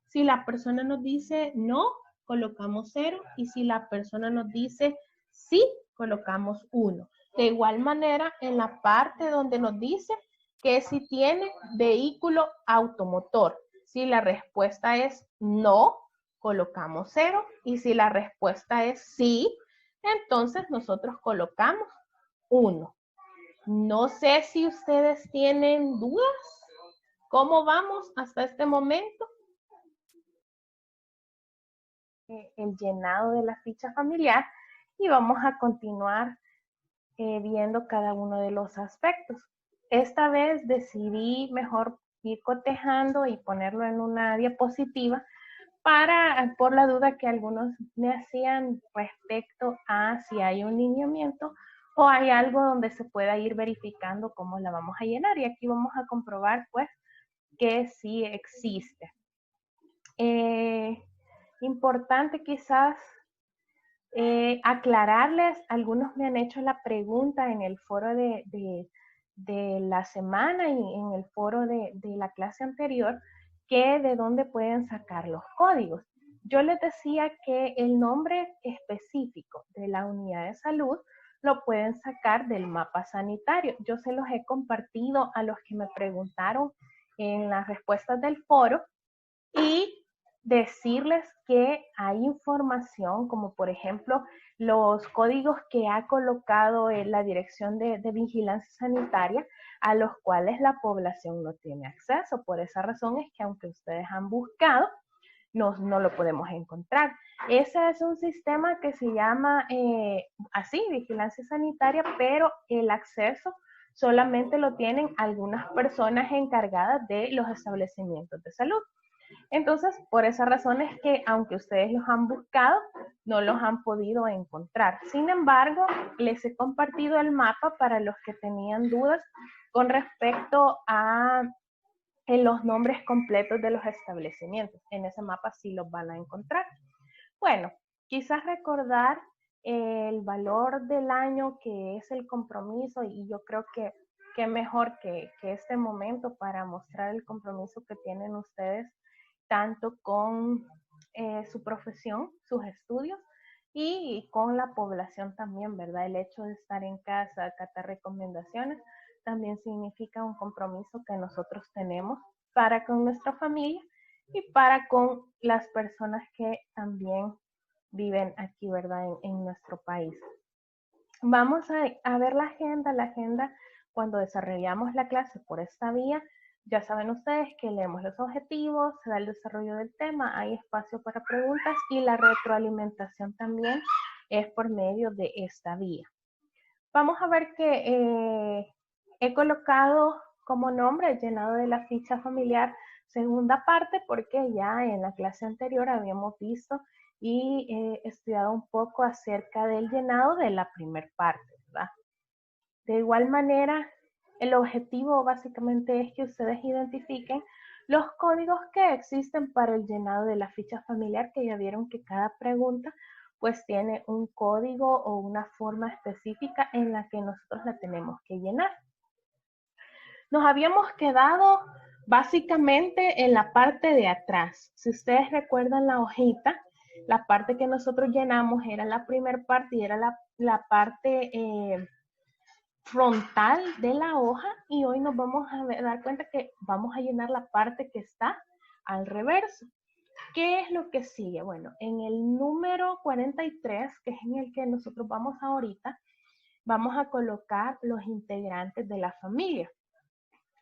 S1: Si la persona nos dice no, colocamos 0, y si la persona nos dice sí, colocamos 1. De igual manera, en la parte donde nos dice que si tiene vehículo automotor, si la respuesta es no, colocamos 0, y si la respuesta es sí, entonces nosotros colocamos 1. No sé si ustedes tienen dudas. ¿Cómo vamos hasta este momento? El llenado de la ficha familiar, y vamos a continuar viendo cada uno de los aspectos. Esta vez decidí mejor ir cotejando y ponerlo en una diapositiva por la duda que algunos me hacían respecto a si hay un lineamiento o hay algo donde se pueda ir verificando cómo la vamos a llenar. Y aquí vamos a comprobar pues que sí existe. Importante quizás aclararles, algunos me han hecho la pregunta en el foro de la semana y en el foro de la clase anterior, que de dónde pueden sacar los códigos. Yo les decía que el nombre específico de la unidad de salud lo pueden sacar del mapa sanitario. Yo se los he compartido a los que me preguntaron en las respuestas del foro, y decirles que hay información como por ejemplo los códigos que ha colocado en la Dirección de Vigilancia Sanitaria, a los cuales la población no tiene acceso. Por esa razón es que aunque ustedes han buscado, no lo podemos encontrar. Ese es un sistema que se llama así, Vigilancia Sanitaria, pero el acceso solamente lo tienen algunas personas encargadas de los establecimientos de salud. Entonces, por esa razón es que, aunque ustedes los han buscado, no los han podido encontrar. Sin embargo, les he compartido el mapa para los que tenían dudas con respecto a los nombres completos de los establecimientos. En ese mapa sí los van a encontrar. Bueno, quizás recordar el valor del año que es el compromiso, y yo creo que mejor que este momento para mostrar el compromiso que tienen ustedes tanto con su profesión, sus estudios y con la población también, ¿verdad? El hecho de estar en casa, acatar recomendaciones, también significa un compromiso que nosotros tenemos para con nuestra familia y para con las personas que también viven aquí, ¿verdad? En nuestro país. Vamos a ver la agenda cuando desarrollamos la clase por esta vía. Ya saben ustedes que leemos los objetivos, se da el desarrollo del tema, hay espacio para preguntas y la retroalimentación también es por medio de esta vía. Vamos a ver que he colocado como nombre el llenado de la ficha familiar segunda parte porque ya en la clase anterior habíamos visto y estudiado un poco acerca del llenado de la primera parte, ¿verdad? De igual manera, el objetivo básicamente es que ustedes identifiquen los códigos que existen para el llenado de la ficha familiar, que ya vieron que cada pregunta pues tiene un código o una forma específica en la que nosotros la tenemos que llenar. Nos habíamos quedado básicamente en la parte de atrás. Si ustedes recuerdan la hojita, la parte que nosotros llenamos era la primera parte y era la parte frontal de la hoja, y hoy nos vamos a dar cuenta que vamos a llenar la parte que está al reverso. ¿Qué es lo que sigue? Bueno, en el número 43, que es en el que nosotros vamos ahorita, vamos a colocar los integrantes de la familia.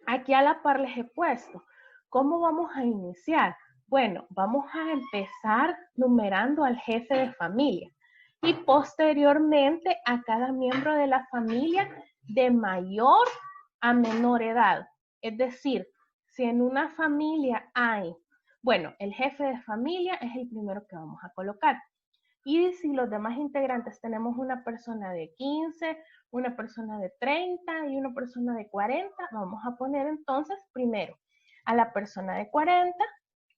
S1: Aquí a la par les he puesto, ¿cómo vamos a iniciar? Bueno, vamos a empezar numerando al jefe de familia y posteriormente a cada miembro de la familia de mayor a menor edad. Es decir, si en una familia hay, bueno, el jefe de familia es el primero que vamos a colocar. Y si los demás integrantes tenemos una persona de 15, una persona de 30 y una persona de 40, vamos a poner entonces primero a la persona de 40,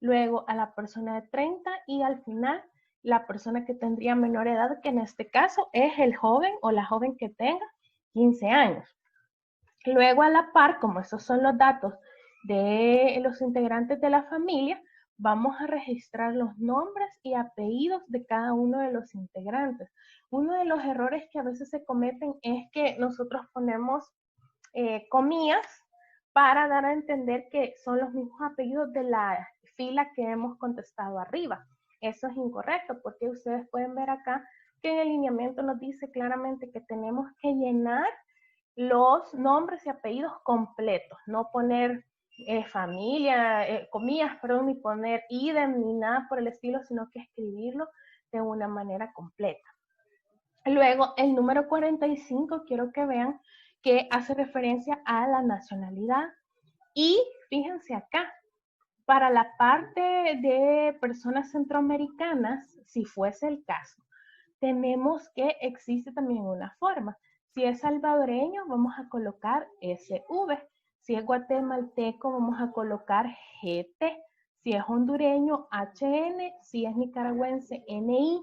S1: luego a la persona de 30 y al final la persona que tendría menor edad, que en este caso es el joven o la joven que tenga 15 años. Luego a la par, como esos son los datos de los integrantes de la familia, vamos a registrar los nombres y apellidos de cada uno de los integrantes. Uno de los errores que a veces se cometen es que nosotros ponemos comillas para dar a entender que son los mismos apellidos de la fila que hemos contestado arriba. Eso es incorrecto porque ustedes pueden ver acá que en el lineamiento nos dice claramente que tenemos que llenar los nombres y apellidos completos, no poner familia, comillas, perdón, ni poner idem ni nada por el estilo, sino que escribirlo de una manera completa. Luego, el número 45, quiero que vean que hace referencia a la nacionalidad. Y fíjense acá, para la parte de personas centroamericanas, si fuese el caso, tenemos que existe también una forma. Si es salvadoreño, vamos a colocar SV. Si es guatemalteco, vamos a colocar GT. Si es hondureño, HN. Si es nicaragüense, NI.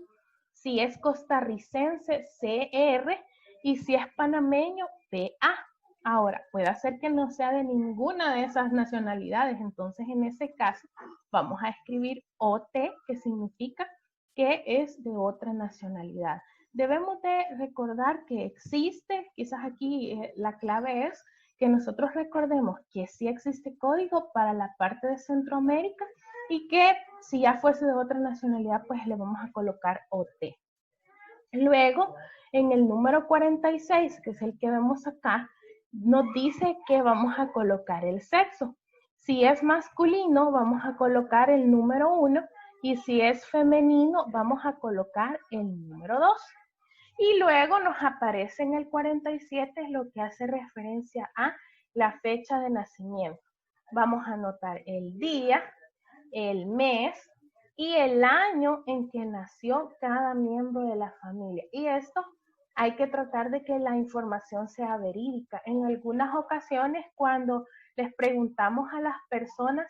S1: Si es costarricense, CR. Y si es panameño, PA. Ahora, puede ser que no sea de ninguna de esas nacionalidades. Entonces, en ese caso, vamos a escribir OT, que significa que es de otra nacionalidad. Debemos de recordar que existe, quizás aquí la clave es que nosotros recordemos que sí existe código para la parte de Centroamérica y que si ya fuese de otra nacionalidad, pues le vamos a colocar OT. Luego, en el número 46, que es el que vemos acá, nos dice que vamos a colocar el sexo. Si es masculino, vamos a colocar el número 1 y si es femenino, vamos a colocar el número 2. Y luego nos aparece en el 47 lo que hace referencia a la fecha de nacimiento. Vamos a anotar el día, el mes y el año en que nació cada miembro de la familia. Y esto hay que tratar de que la información sea verídica. En algunas ocasiones, cuando les preguntamos a las personas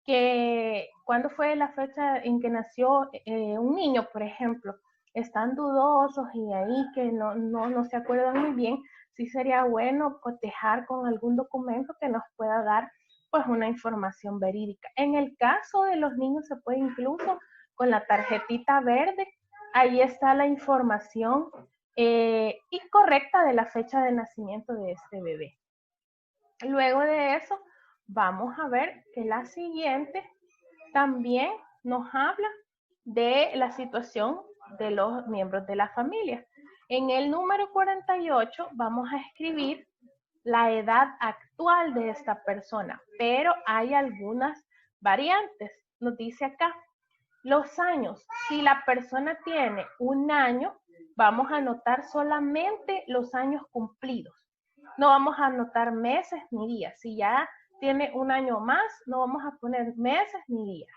S1: que cuándo fue la fecha en que nació un niño, por ejemplo, están dudosos y ahí que no se acuerdan muy bien, sí sería bueno cotejar con algún documento que nos pueda dar pues una información verídica. En el caso de los niños se puede incluso con la tarjetita verde, ahí está la información incorrecta de la fecha de nacimiento de este bebé. Luego de eso, vamos a ver que la siguiente también nos habla de la situación de los miembros de la familia. En el número 48 vamos a escribir la edad actual de esta persona, pero hay algunas variantes. Nos dice acá, los años. Si la persona tiene un año, vamos a anotar solamente los años cumplidos. No vamos a anotar meses ni días. Si ya tiene un año más, no vamos a poner meses ni días.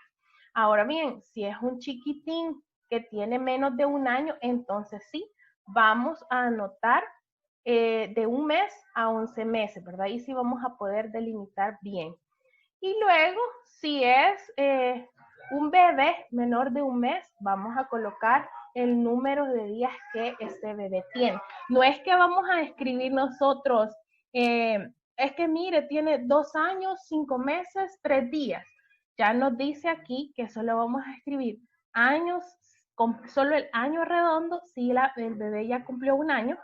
S1: Ahora bien, si es un chiquitín que tiene menos de un año, entonces sí, vamos a anotar de un mes a 11 meses, ¿verdad? Y sí vamos a poder delimitar bien. Y luego, si es un bebé menor de un mes, vamos a colocar el número de días que este bebé tiene. No es que vamos a escribir nosotros, es que mire, tiene 2 años, 5 meses, 3 días. Ya nos dice aquí que solo vamos a escribir años, solo el año redondo, si el bebé ya cumplió un año,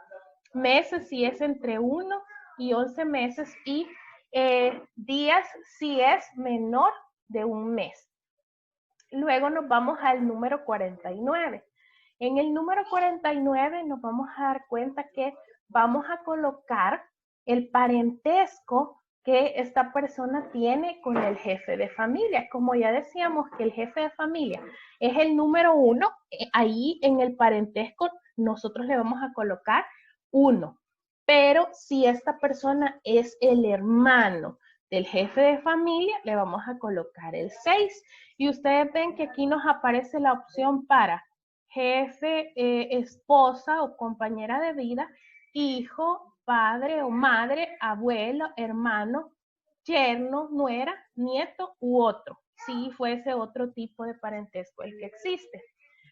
S1: meses si es entre 1 y 11 meses y días si es menor de un mes. Luego nos vamos al número 49. En el número 49 nos vamos a dar cuenta que vamos a colocar el parentesco que esta persona tiene con el jefe de familia. Como ya decíamos que el jefe de familia es el número 1, ahí en el parentesco nosotros le vamos a colocar 1. Pero si esta persona es el hermano del jefe de familia, le vamos a colocar el 6. Y ustedes ven que aquí nos aparece la opción para jefe, esposa o compañera de vida, hijo, padre o madre, abuelo, hermano, yerno, nuera, nieto u otro, si fuese otro tipo de parentesco el que existe.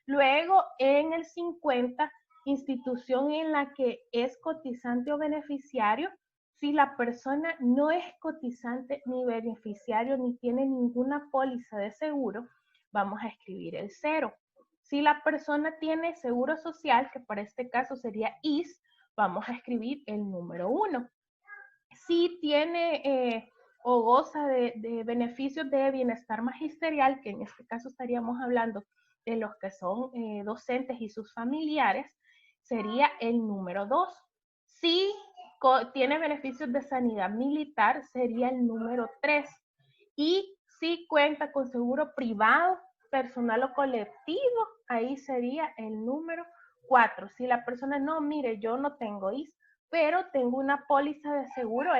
S1: Luego, en el 50, institución en la que es cotizante o beneficiario, si la persona no es cotizante ni beneficiario ni tiene ninguna póliza de seguro, vamos a escribir el 0. Si la persona tiene seguro social, que para este caso sería IS, vamos a escribir el número 1. Si tiene o goza de beneficios de bienestar magisterial, que en este caso estaríamos hablando de los que son docentes y sus familiares, sería el número 2. Si tiene beneficios de sanidad militar, sería el número 3. Y si cuenta con seguro privado, personal o colectivo, ahí sería el número 4. Si la persona no, mire, yo no tengo IS, pero tengo una póliza de seguro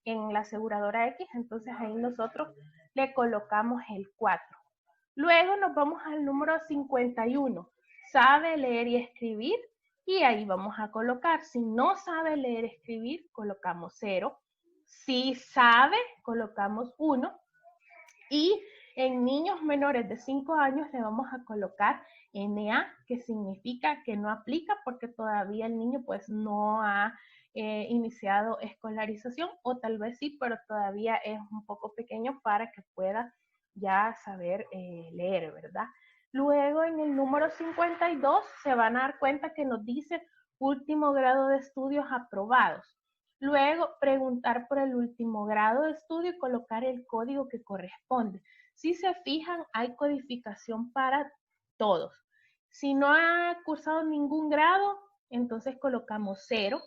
S1: en la aseguradora X, entonces ahí nosotros le colocamos el 4. Luego nos vamos al número 51. Sabe leer y escribir y ahí vamos a colocar. Si no sabe leer y escribir, colocamos 0. Si sabe, colocamos 1. Y en niños menores de 5 años le vamos a colocar NA, que significa que no aplica porque todavía el niño pues no ha iniciado escolarización, o tal vez sí, pero todavía es un poco pequeño para que pueda ya saber leer, ¿verdad? Luego en el número 52 se van a dar cuenta que nos dice último grado de estudios aprobados. Luego preguntar por el último grado de estudio y colocar el código que corresponde. Si se fijan, hay codificación para todos. Si no ha cursado ningún grado, entonces colocamos 0.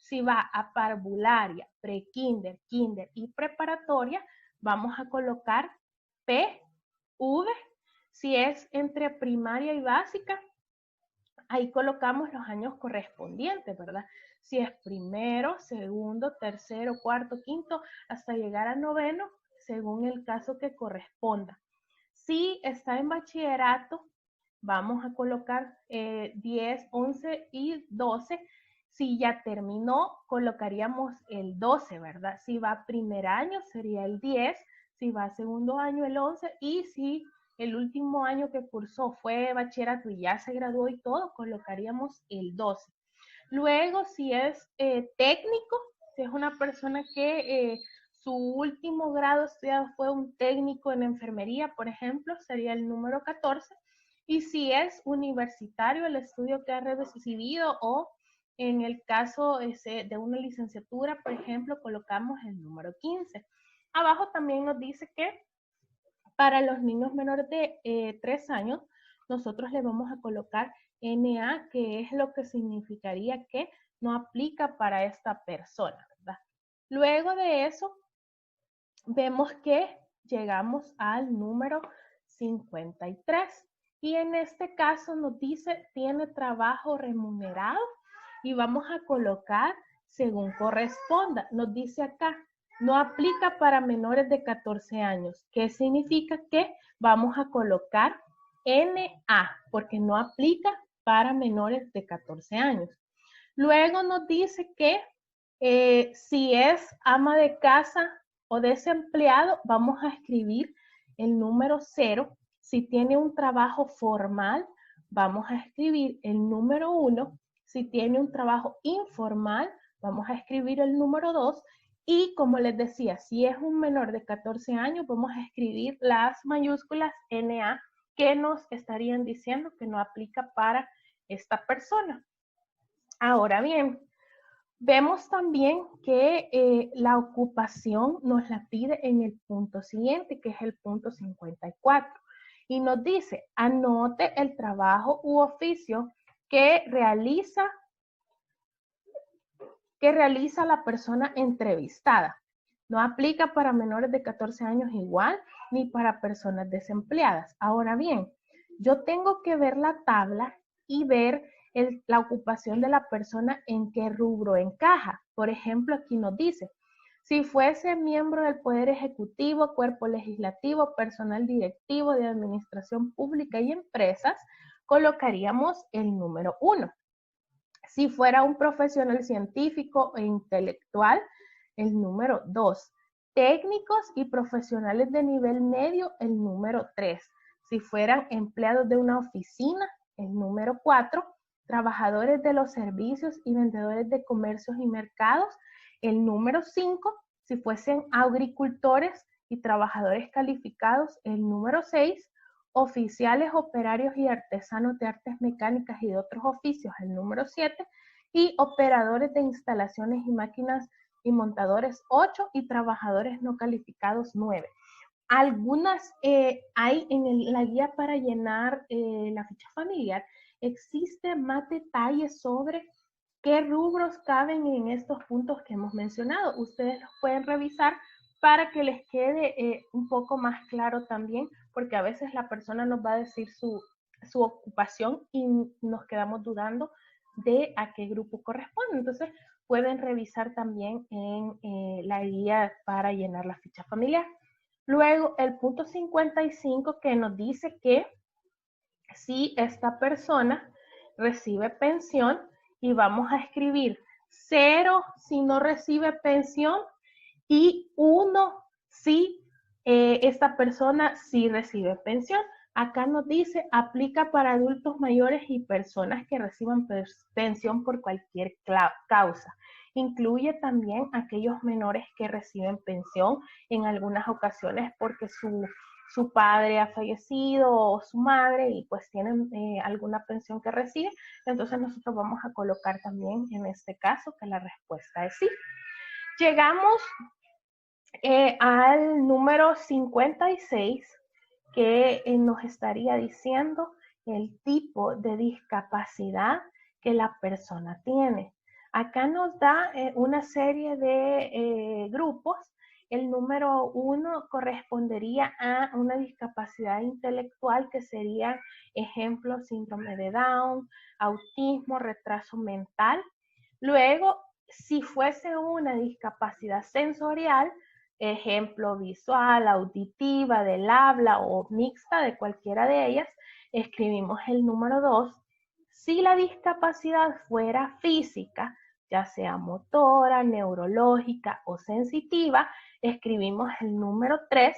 S1: Si va a parvularia, prekinder, kinder y preparatoria, vamos a colocar P, V. Si es entre primaria y básica, ahí colocamos los años correspondientes, ¿verdad? Si es primero, segundo, tercero, cuarto, quinto, hasta llegar a noveno, según el caso que corresponda. Si está en bachillerato, vamos a colocar 10, 11 y 12. Si ya terminó, colocaríamos el 12, ¿verdad? Si va a primer año, sería el 10. Si va a segundo año, el 11. Y si el último año que cursó fue bachillerato y ya se graduó y todo, colocaríamos el 12. Luego, si es técnico, si es una persona que su último grado estudiado fue un técnico en enfermería, por ejemplo, sería el número 14. Y si es universitario el estudio que ha recibido o en el caso de una licenciatura, por ejemplo, colocamos el número 15. Abajo también nos dice que para los niños menores de 3 años, nosotros le vamos a colocar NA, que es lo que significaría que no aplica para esta persona, ¿verdad? Luego de eso, vemos que llegamos al número 53. Y en este caso nos dice, tiene trabajo remunerado y vamos a colocar según corresponda. Nos dice acá, no aplica para menores de 14 años. ¿Qué significa? Que vamos a colocar NA, porque no aplica para menores de 14 años. Luego nos dice que si es ama de casa o desempleado, vamos a escribir el número 0. Si tiene un trabajo formal, vamos a escribir el número 1. Si tiene un trabajo informal, vamos a escribir el número 2. Y como les decía, si es un menor de 14 años, vamos a escribir las mayúsculas NA, que nos estarían diciendo que no aplica para esta persona. Ahora bien, vemos también que la ocupación nos la pide en el punto siguiente, que es el punto 54. Y nos dice, anote el trabajo u oficio que realiza la persona entrevistada. No aplica para menores de 14 años igual, ni para personas desempleadas. Ahora bien, yo tengo que ver la tabla y ver la ocupación de la persona en qué rubro encaja. Por ejemplo, aquí nos dice, si fuese miembro del Poder Ejecutivo, Cuerpo Legislativo, personal directivo de administración pública y empresas, colocaríamos el número 1. Si fuera un profesional científico e intelectual, el número 2. Técnicos y profesionales de nivel medio, el número 3. Si fueran empleados de una oficina, el número 4. Trabajadores de los servicios y vendedores de comercios y mercados, el número 5. Si fuesen agricultores y trabajadores calificados, el número 6. Oficiales, operarios y artesanos de artes mecánicas y de otros oficios, el número 7, y operadores de instalaciones y máquinas y montadores 8, y trabajadores no calificados 9. Algunas hay en la guía para llenar la ficha familiar, existe más detalles sobre qué rubros caben en estos puntos que hemos mencionado. Ustedes los pueden revisar para que les quede un poco más claro también, porque a veces la persona nos va a decir su ocupación y nos quedamos dudando de a qué grupo corresponde. Entonces, pueden revisar también en la guía para llenar la ficha familiar. Luego, el punto 55 que nos dice que si esta persona recibe pensión, y vamos a escribir 0 si no recibe pensión y 1 si esta persona sí recibe pensión. Acá nos dice, aplica para adultos mayores y personas que reciban pensión por cualquier causa. Incluye también aquellos menores que reciben pensión en algunas ocasiones porque su padre ha fallecido o su madre y pues tienen alguna pensión que recibe. Entonces nosotros vamos a colocar también en este caso que la respuesta es sí. Llegamos al número 56 que nos estaría diciendo el tipo de discapacidad que la persona tiene. Acá nos da una serie de grupos. El número 1 correspondería a una discapacidad intelectual que sería, ejemplo, síndrome de Down, autismo, retraso mental. Luego, si fuese una discapacidad sensorial, ejemplo, visual, auditiva, del habla o mixta, de cualquiera de ellas, escribimos el número 2. Si la discapacidad fuera física, ya sea motora, neurológica o sensitiva, escribimos el número 3.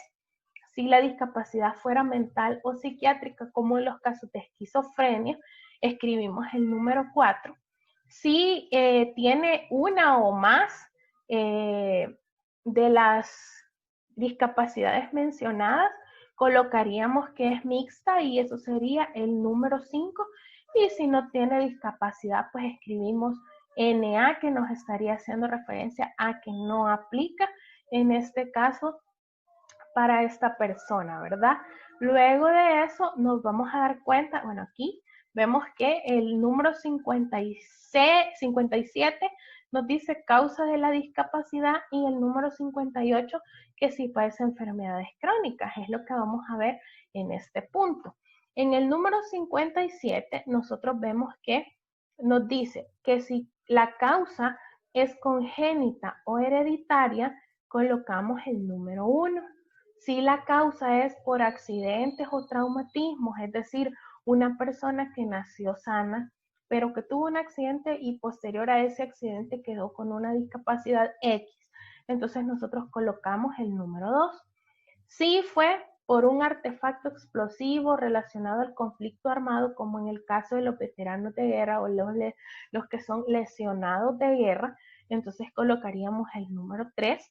S1: Si la discapacidad fuera mental o psiquiátrica, como en los casos de esquizofrenia, escribimos el número 4. Si tiene una o más de las discapacidades mencionadas, colocaríamos que es mixta y eso sería el número 5. Y si no tiene discapacidad, pues escribimos NA, que nos estaría haciendo referencia a que no aplica en este caso para esta persona, ¿verdad? Luego de eso nos vamos a dar cuenta, bueno, aquí vemos que el número 57 nos dice causa de la discapacidad y el número 58 que si padece enfermedades crónicas, es lo que vamos a ver en este punto. En el número 57 nosotros vemos que nos dice que si la causa es congénita o hereditaria, colocamos el número 1. Si la causa es por accidentes o traumatismos, es decir, una persona que nació sana, pero que tuvo un accidente y posterior a ese accidente quedó con una discapacidad X, entonces nosotros colocamos el número 2. Si fue por un artefacto explosivo relacionado al conflicto armado, como en el caso de los veteranos de guerra o los que son lesionados de guerra, entonces colocaríamos el número 3.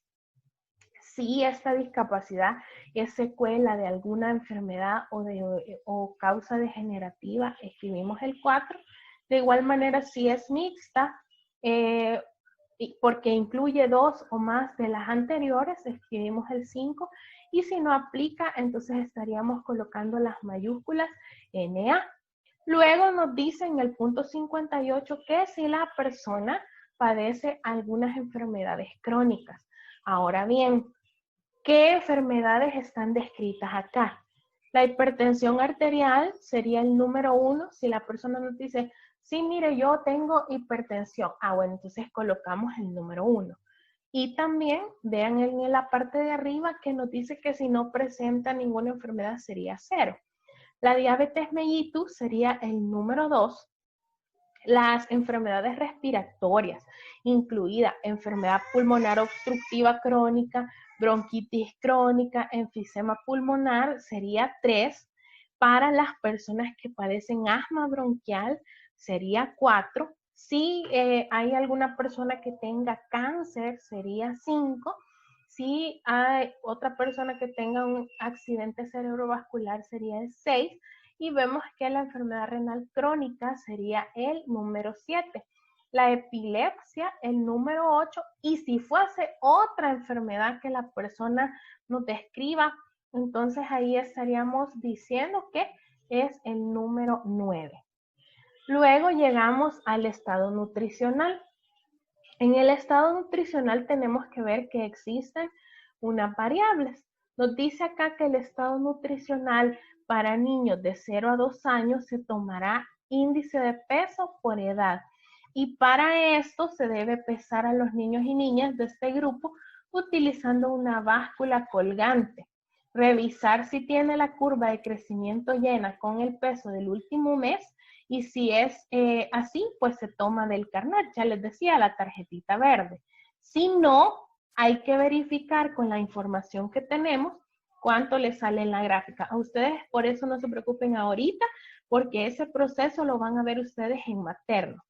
S1: Si esta discapacidad es secuela de alguna enfermedad o causa degenerativa, escribimos el 4. De igual manera, si es mixta, porque incluye 2 o más de las anteriores, escribimos el 5. Y si no aplica, entonces estaríamos colocando las mayúsculas NA. Luego nos dice en el punto 58 que si la persona padece algunas enfermedades crónicas. Ahora bien, ¿qué enfermedades están descritas acá? La hipertensión arterial sería el número 1. Si la persona nos dice, sí, mire, yo tengo hipertensión. Bueno, entonces colocamos el número 1. Y también vean en la parte de arriba que nos dice que si no presenta ninguna enfermedad sería 0. La diabetes mellitus sería el número 2. Las enfermedades respiratorias, incluida enfermedad pulmonar obstructiva crónica, bronquitis crónica, enfisema pulmonar, sería 3. Para las personas que padecen asma bronquial, sería 4. Si hay alguna persona que tenga cáncer, sería 5. Si hay otra persona que tenga un accidente cerebrovascular, sería el 6. Y vemos que la enfermedad renal crónica sería el número 7. La epilepsia, el número 8. Y si fuese otra enfermedad que la persona nos describa, entonces ahí estaríamos diciendo que es el número 9. Luego llegamos al estado nutricional. En el estado nutricional tenemos que ver que existen unas variables. Nos dice acá que el estado nutricional para niños de 0 a 2 años se tomará índice de peso por edad. Y para esto se debe pesar a los niños y niñas de este grupo utilizando una báscula colgante. Revisar si tiene la curva de crecimiento llena con el peso del último mes. Y si es así, pues se toma del carnet, ya les decía, la tarjetita verde. Si no, hay que verificar con la información que tenemos cuánto les sale en la gráfica. A ustedes por eso no se preocupen ahorita, porque ese proceso lo van a ver ustedes en materno.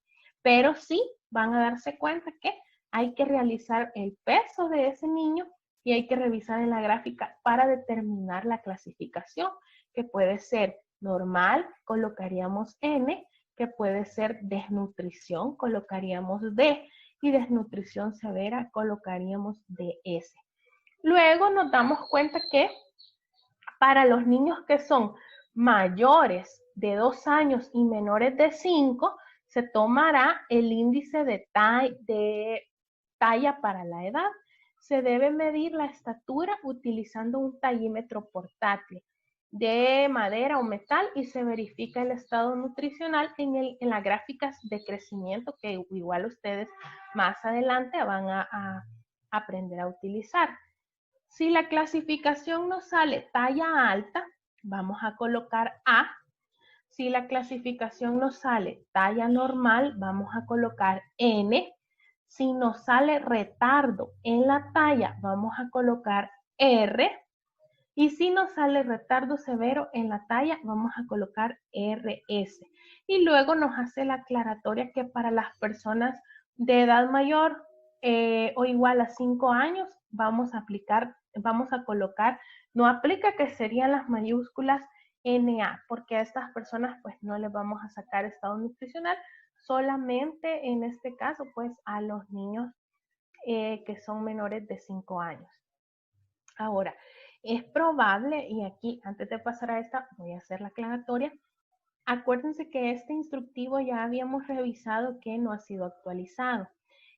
S1: Pero sí van a darse cuenta que hay que realizar el peso de ese niño y hay que revisar en la gráfica para determinar la clasificación, que puede ser normal, colocaríamos N, que puede ser desnutrición, colocaríamos D, y desnutrición severa, colocaríamos DS. Luego nos damos cuenta que para los niños que son mayores de 2 años y menores de 5, se tomará el índice de talla para la edad. Se debe medir la estatura utilizando un tallímetro portátil de madera o metal y se verifica el estado nutricional en las gráficas de crecimiento que igual ustedes más adelante van a aprender a utilizar. Si la clasificación nos sale talla alta, vamos a colocar A. Si la clasificación nos sale talla normal, vamos a colocar N. Si nos sale retardo en la talla, vamos a colocar R. Y si nos sale retardo severo en la talla, vamos a colocar RS. Y luego nos hace la aclaratoria que para las personas de edad mayor o igual a 5 años, vamos a colocar, no aplica que serían las mayúsculas NA, porque a estas personas pues no les vamos a sacar estado nutricional, solamente en este caso pues a los niños que son menores de 5 años. Ahora, es probable, y aquí antes de pasar a esta voy a hacer la aclaratoria, acuérdense que este instructivo ya habíamos revisado que no ha sido actualizado.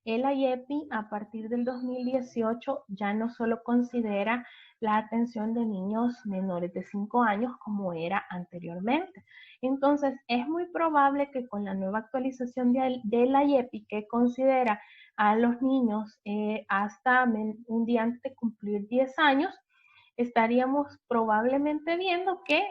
S1: El IEPI a partir del 2018 ya no solo considera la atención de niños menores de 5 años como era anteriormente. Entonces, es muy probable que con la nueva actualización del IEPI que considera a los niños hasta un día antes de cumplir 10 años, estaríamos probablemente viendo que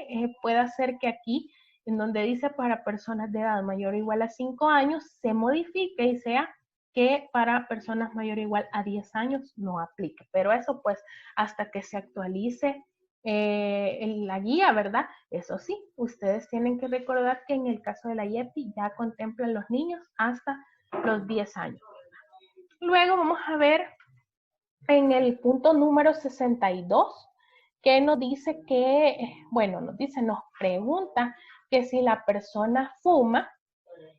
S1: pueda ser que aquí, en donde dice para personas de edad mayor o igual a 5 años, se modifique y sea que para personas mayor o igual a 10 años no aplique. Pero eso pues hasta que se actualice la guía, ¿verdad? Eso sí, ustedes tienen que recordar que en el caso de la IEPI ya contemplan los niños hasta los 10 años. Luego vamos a ver en el punto número 62, que nos dice que, bueno, nos pregunta que si la persona fuma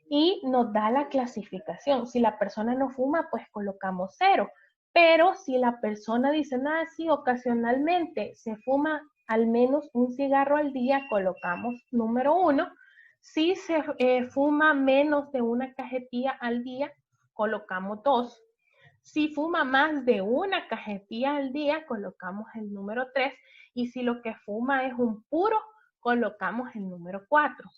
S1: y nos da la clasificación. Si la persona no fuma, pues colocamos 0. Pero si la persona dice, nada, sí, ocasionalmente se fuma al menos un cigarro al día, colocamos número 1. Si se fuma menos de una cajetilla al día, colocamos 2. Si fuma más de una cajetilla al día, colocamos el número 3. Y si lo que fuma es un puro, colocamos el número 4.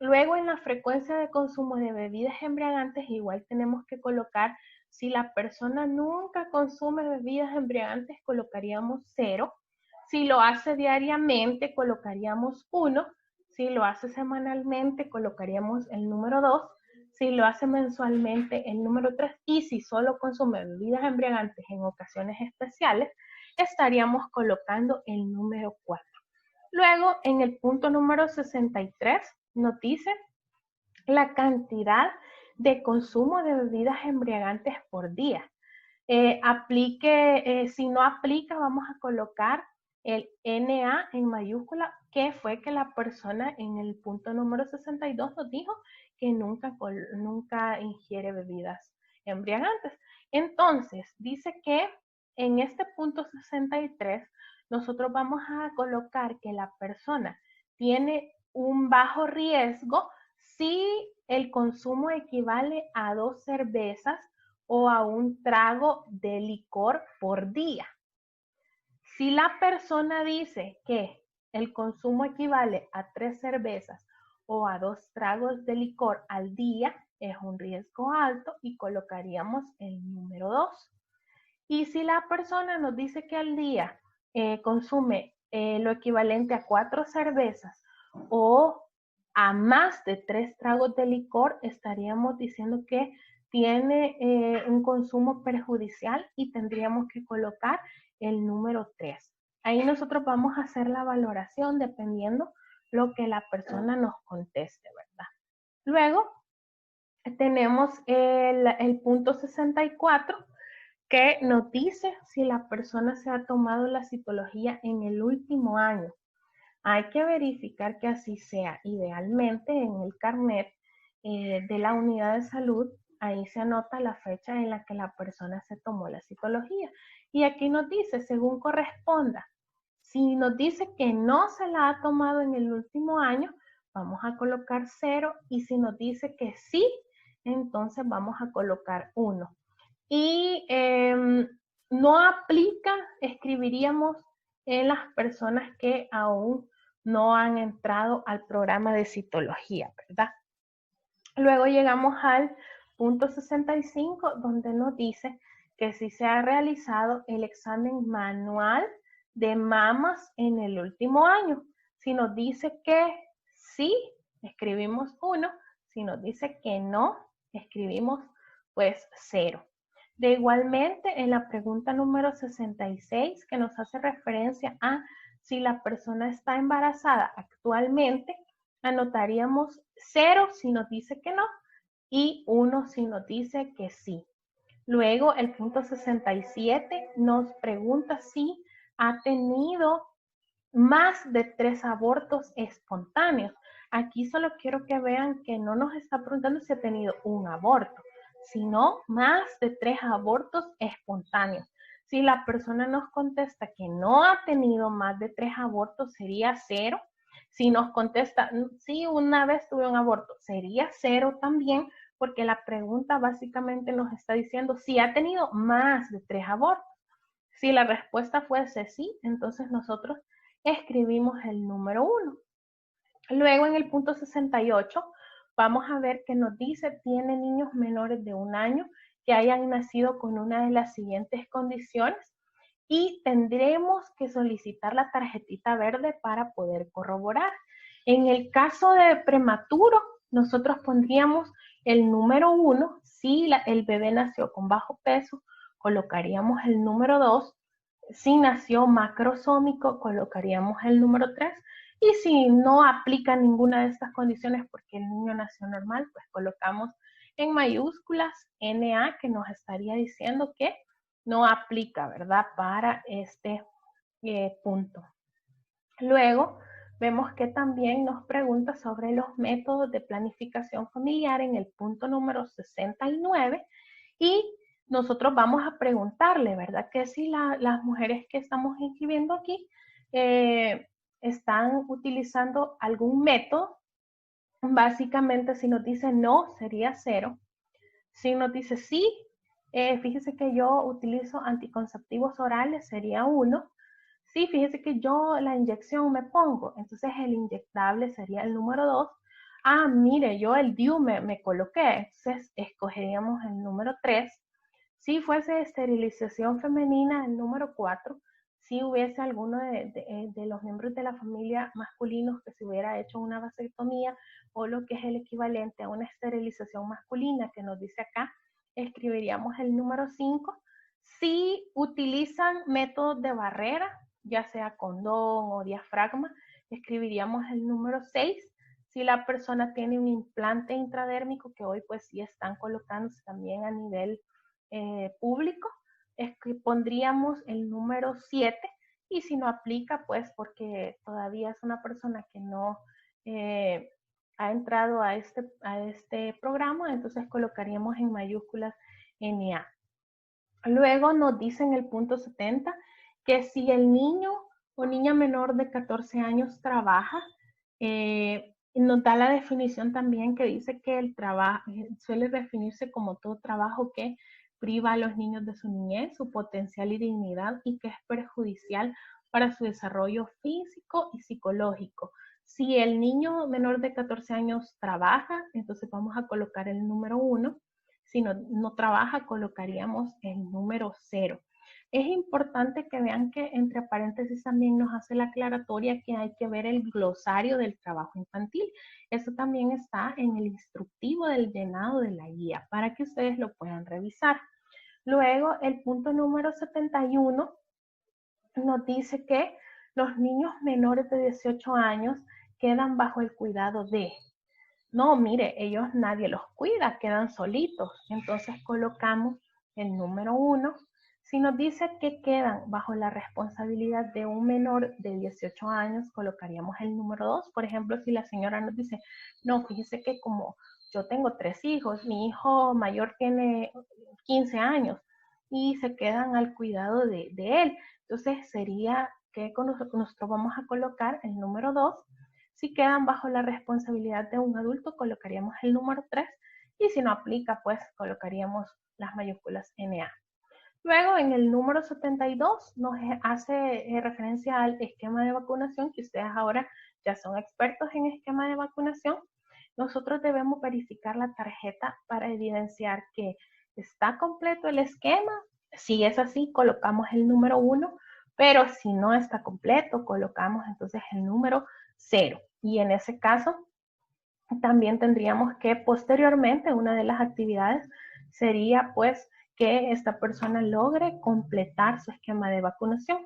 S1: Luego, en la frecuencia de consumo de bebidas embriagantes, igual tenemos que colocar, si la persona nunca consume bebidas embriagantes, colocaríamos 0. Si lo hace diariamente, colocaríamos 1. Si lo hace semanalmente, colocaríamos el número 2. Si lo hace mensualmente, el número 3. Y si solo consume bebidas embriagantes en ocasiones especiales, estaríamos colocando el número 4. Luego, en el punto número 63, nos dice la cantidad de consumo de bebidas embriagantes por día. Si no aplica, vamos a colocar el NA en mayúscula, que fue que la persona en el punto número 62 nos dijo que nunca ingiere bebidas embriagantes. Entonces, dice que en este punto 63, nosotros vamos a colocar que la persona tiene un bajo riesgo si el consumo equivale a 2 cervezas o a un trago de licor por día. Si la persona dice que el consumo equivale a 3 cervezas o a 2 tragos de licor al día, es un riesgo alto y colocaríamos el número 2. Y si la persona nos dice que al día consume lo equivalente a 4 cervezas o a más de 3 tragos de licor, estaríamos diciendo que tiene un consumo perjudicial y tendríamos que colocar el número 3. Ahí nosotros vamos a hacer la valoración dependiendo lo que la persona nos conteste, ¿verdad? Luego tenemos el punto 64, que nos dice si la persona se ha tomado la citología en el último año. Hay que verificar que así sea. Idealmente en el carnet de la unidad de salud, ahí se anota la fecha en la que la persona se tomó la citología. Y aquí nos dice, según corresponda. Si nos dice que no se la ha tomado en el último año, vamos a colocar 0. Y si nos dice que sí, entonces vamos a colocar 1. Y no aplica, escribiríamos en las personas que aún no han entrado al programa de citología, ¿verdad? Luego llegamos al punto 65, donde nos dice que si se ha realizado el examen manual de mamas en el último año. Si nos dice que sí, escribimos 1. Si nos dice que no, escribimos pues 0. De igualmente, en la pregunta número 66, que nos hace referencia a Si la persona está embarazada actualmente, anotaríamos 0 si nos dice que no y 1 si nos dice que sí. Luego, el punto 67 nos pregunta si ha tenido más de 3 abortos espontáneos. Aquí solo quiero que vean que no nos está preguntando si ha tenido un aborto, sino más de 3 abortos espontáneos. Si la persona nos contesta que no ha tenido más de 3 abortos, sería 0. Si nos contesta, sí, una vez tuve un aborto, sería 0 también, porque la pregunta básicamente nos está diciendo si ha tenido más de 3 abortos. Si la respuesta fuese sí, entonces nosotros escribimos el número 1. Luego en el punto 68 vamos a ver que nos dice tiene niños menores de 1 año que hayan nacido con una de las siguientes condiciones y tendremos que solicitar la tarjetita verde para poder corroborar. En el caso de prematuro, nosotros pondríamos el número 1. Si el bebé nació con bajo peso, colocaríamos el número 2. Si nació macrosómico, colocaríamos el número 3. Y si no aplica ninguna de estas condiciones porque el niño nació normal, pues colocamos en mayúsculas NA, que nos estaría diciendo que no aplica, ¿verdad? Para este punto. Luego, vemos que también nos pregunta sobre los métodos de planificación familiar en el punto número 69 y nosotros vamos a preguntarle, ¿verdad? Que si las mujeres que estamos inscribiendo aquí están utilizando algún método. Básicamente, si nos dice no, sería 0. Si nos dice sí, fíjese que yo utilizo anticonceptivos orales, sería 1. Sí, fíjese que yo la inyección me pongo, entonces el inyectable sería el número 2. Ah, mire, yo el DIU me coloqué, entonces escogeríamos el número 3. Si fuese esterilización femenina, el número 4. Si hubiese alguno de los miembros de la familia masculinos que se hubiera hecho una vasectomía o lo que es el equivalente a una esterilización masculina que nos dice acá, escribiríamos el número 5. Si utilizan métodos de barrera, ya sea condón o diafragma, escribiríamos el número 6. Si la persona tiene un implante intradérmico, que hoy pues sí están colocándose también a nivel público, pondríamos el número 7. Y si no aplica, pues porque todavía es una persona que no ha entrado a este programa, entonces colocaríamos en mayúsculas NA. Luego nos dice en el punto 70 que si el niño o niña menor de 14 años trabaja, nos da la definición también que dice que el trabajo suele definirse como todo trabajo que priva a los niños de su niñez, su potencial y dignidad y que es perjudicial para su desarrollo físico y psicológico. Si el niño menor de 14 años trabaja, entonces vamos a colocar el número 1. Si no trabaja, colocaríamos el número 0. Es importante que vean que entre paréntesis también nos hace la aclaratoria que hay que ver el glosario del trabajo infantil. Eso también está en el instructivo del llenado de la guía para que ustedes lo puedan revisar. Luego, el punto número 71 nos dice que los niños menores de 18 años quedan bajo el cuidado de... No, mire, ellos nadie los cuida, quedan solitos. Entonces colocamos el número 1. Si nos dice que quedan bajo la responsabilidad de un menor de 18 años, colocaríamos el número 2. Por ejemplo, si la señora nos dice, no, fíjese que como yo tengo 3 hijos, mi hijo mayor tiene 15 años y se quedan al cuidado de él. Entonces sería que nosotros vamos a colocar el número 2. Si quedan bajo la responsabilidad de un adulto, colocaríamos el número 3. Y si no aplica, pues colocaríamos las mayúsculas NA. Luego, en el número 72, nos hace referencia al esquema de vacunación, que ustedes ahora ya son expertos en esquema de vacunación. Nosotros debemos verificar la tarjeta para evidenciar que está completo el esquema. Si es así, colocamos el número 1, pero si no está completo, colocamos entonces el número 0. Y en ese caso, también tendríamos que posteriormente, una de las actividades sería pues que esta persona logre completar su esquema de vacunación.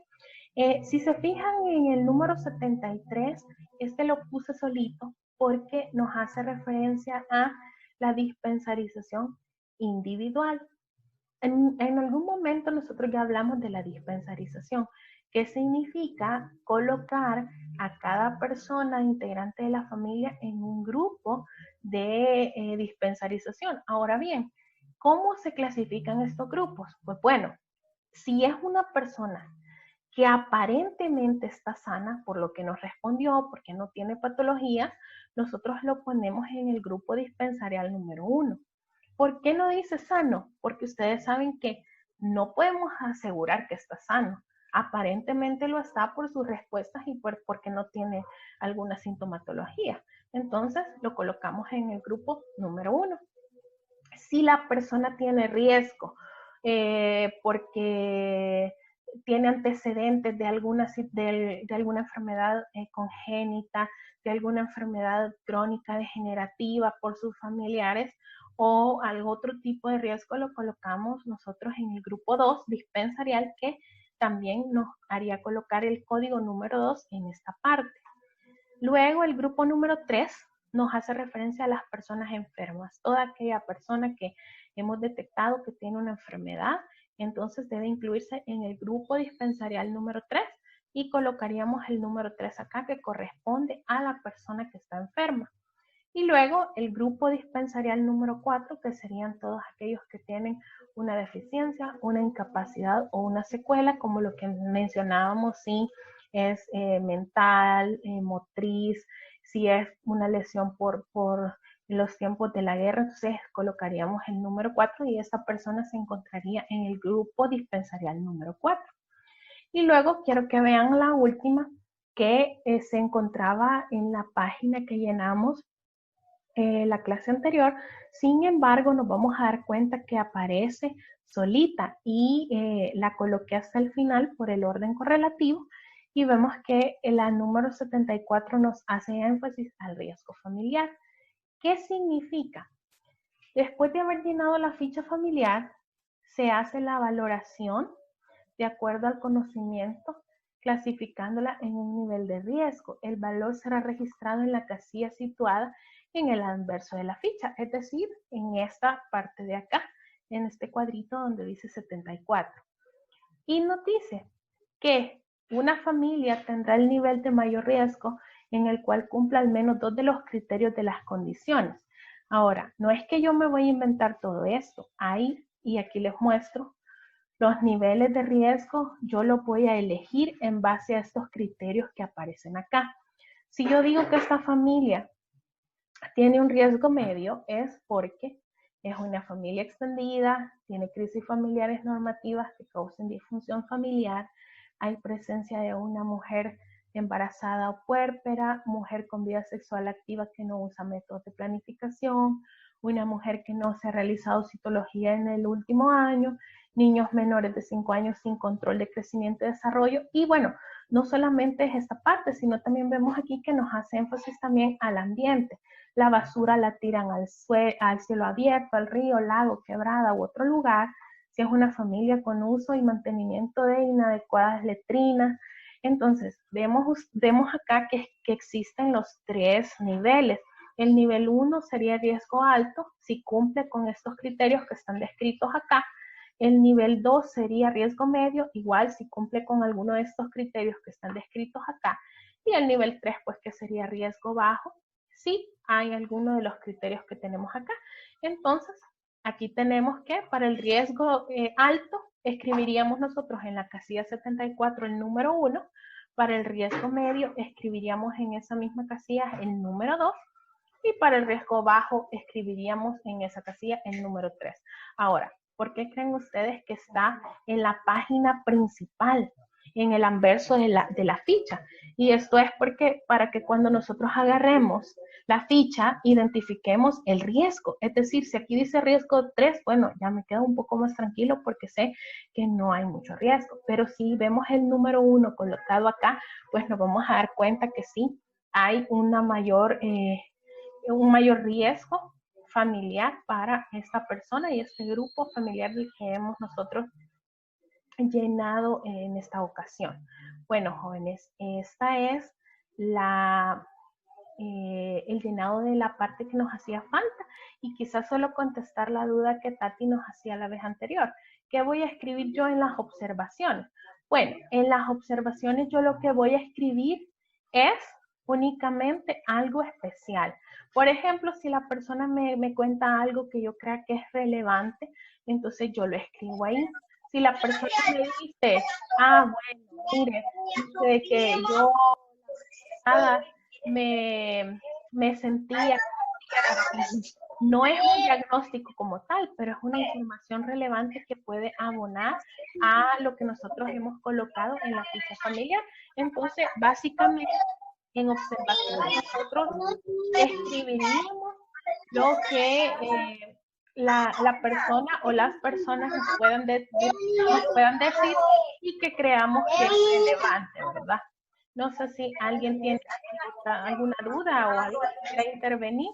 S1: Si se fijan en el número 73, este lo puse solito porque nos hace referencia a la dispensarización individual. En algún momento nosotros ya hablamos de la dispensarización, que significa colocar a cada persona integrante de la familia en un grupo de dispensarización. Ahora bien, ¿cómo se clasifican estos grupos? Pues bueno, si es una persona que aparentemente está sana, por lo que nos respondió, porque no tiene patologías, nosotros lo ponemos en el grupo dispensarial número 1. ¿Por qué no dice sano? Porque ustedes saben que no podemos asegurar que está sano. Aparentemente lo está por sus respuestas y porque no tiene alguna sintomatología. Entonces lo colocamos en el grupo número 1. Si la persona tiene riesgo porque tiene antecedentes de alguna enfermedad congénita, de alguna enfermedad crónica degenerativa por sus familiares o algún otro tipo de riesgo, lo colocamos nosotros en el grupo 2 dispensarial, que también nos haría colocar el código número 2 en esta parte. Luego el grupo número 3 nos hace referencia a las personas enfermas. Toda aquella persona que hemos detectado que tiene una enfermedad, entonces debe incluirse en el grupo dispensarial número 3 y colocaríamos el número 3 acá, que corresponde a la persona que está enferma. Y luego el grupo dispensarial número 4, que serían todos aquellos que tienen una deficiencia, una incapacidad o una secuela, como lo que mencionábamos, si es mental, motriz, si es una lesión por los tiempos de la guerra, entonces colocaríamos el número 4 y esta persona se encontraría en el grupo dispensarial número 4. Y luego quiero que vean la última, que se encontraba en la página que llenamos la clase anterior. Sin embargo, nos vamos a dar cuenta que aparece solita y la coloqué hasta el final por el orden correlativo y vemos que la número 74 nos hace énfasis al riesgo familiar. ¿Qué significa? Después de haber llenado la ficha familiar, se hace la valoración de acuerdo al conocimiento, clasificándola en un nivel de riesgo. El valor será registrado en la casilla situada en el anverso de la ficha, es decir, en esta parte de acá, en este cuadrito donde dice 74. Y nos dice que una familia tendrá el nivel de mayor riesgo en el cual cumpla al menos 2 de los criterios de las condiciones. Ahora, no es que yo me voy a inventar todo esto. Ahí, y aquí les muestro, los niveles de riesgo yo los voy a elegir en base a estos criterios que aparecen acá. Si yo digo que esta familia tiene un riesgo medio, es porque es una familia extendida, tiene crisis familiares normativas que causen disfunción familiar, hay presencia de una mujer embarazada o puérpera, mujer con vida sexual activa que no usa métodos de planificación, una mujer que no se ha realizado citología en el último año, niños menores de 5 años sin control de crecimiento y desarrollo. Y bueno, no solamente es esta parte, sino también vemos aquí que nos hace énfasis también al ambiente. La basura la tiran al cielo abierto, al río, lago, quebrada u otro lugar. Si es una familia con uso y mantenimiento de inadecuadas letrinas. Entonces, vemos acá que existen los 3 niveles. El nivel 1 sería riesgo alto, si cumple con estos criterios que están descritos acá. El nivel 2 sería riesgo medio, igual si cumple con alguno de estos criterios que están descritos acá. Y el nivel 3, pues que sería riesgo bajo, si hay alguno de los criterios que tenemos acá. Entonces, aquí tenemos que para el riesgo alto, escribiríamos nosotros en la casilla 74 el número 1. Para el riesgo medio, escribiríamos en esa misma casilla el número 2. Y para el riesgo bajo, escribiríamos en esa casilla el número 3. Ahora, ¿por qué creen ustedes que está en la página principal, en el anverso de la ficha? Y esto es porque para que cuando nosotros agarremos la ficha, identifiquemos el riesgo. Es decir, si aquí dice riesgo 3, bueno, ya me quedo un poco más tranquilo porque sé que no hay mucho riesgo. Pero si vemos el número 1 colocado acá, pues nos vamos a dar cuenta que sí, hay un mayor riesgo familiar para esta persona y este grupo familiar del que hemos nosotros llenado en esta ocasión. Bueno, jóvenes, esta es el llenado de la parte que nos hacía falta y quizás solo contestar la duda que Tati nos hacía la vez anterior. ¿Qué voy a escribir yo en las observaciones? Bueno, en las observaciones yo lo que voy a escribir es únicamente algo especial. Por ejemplo, si la persona me cuenta algo que yo crea que es relevante, entonces yo lo escribo ahí. Si la persona me dice, bueno, mire, dice que yo me sentía, no es un diagnóstico como tal, pero es una información relevante que puede abonar a lo que nosotros hemos colocado en la ficha familiar. Entonces, básicamente, en observación, nosotros escribiríamos lo que la persona o las personas nos puedan decir y que creamos que es relevante, ¿verdad? No sé si alguien tiene alguna duda o algo que quiera intervenir.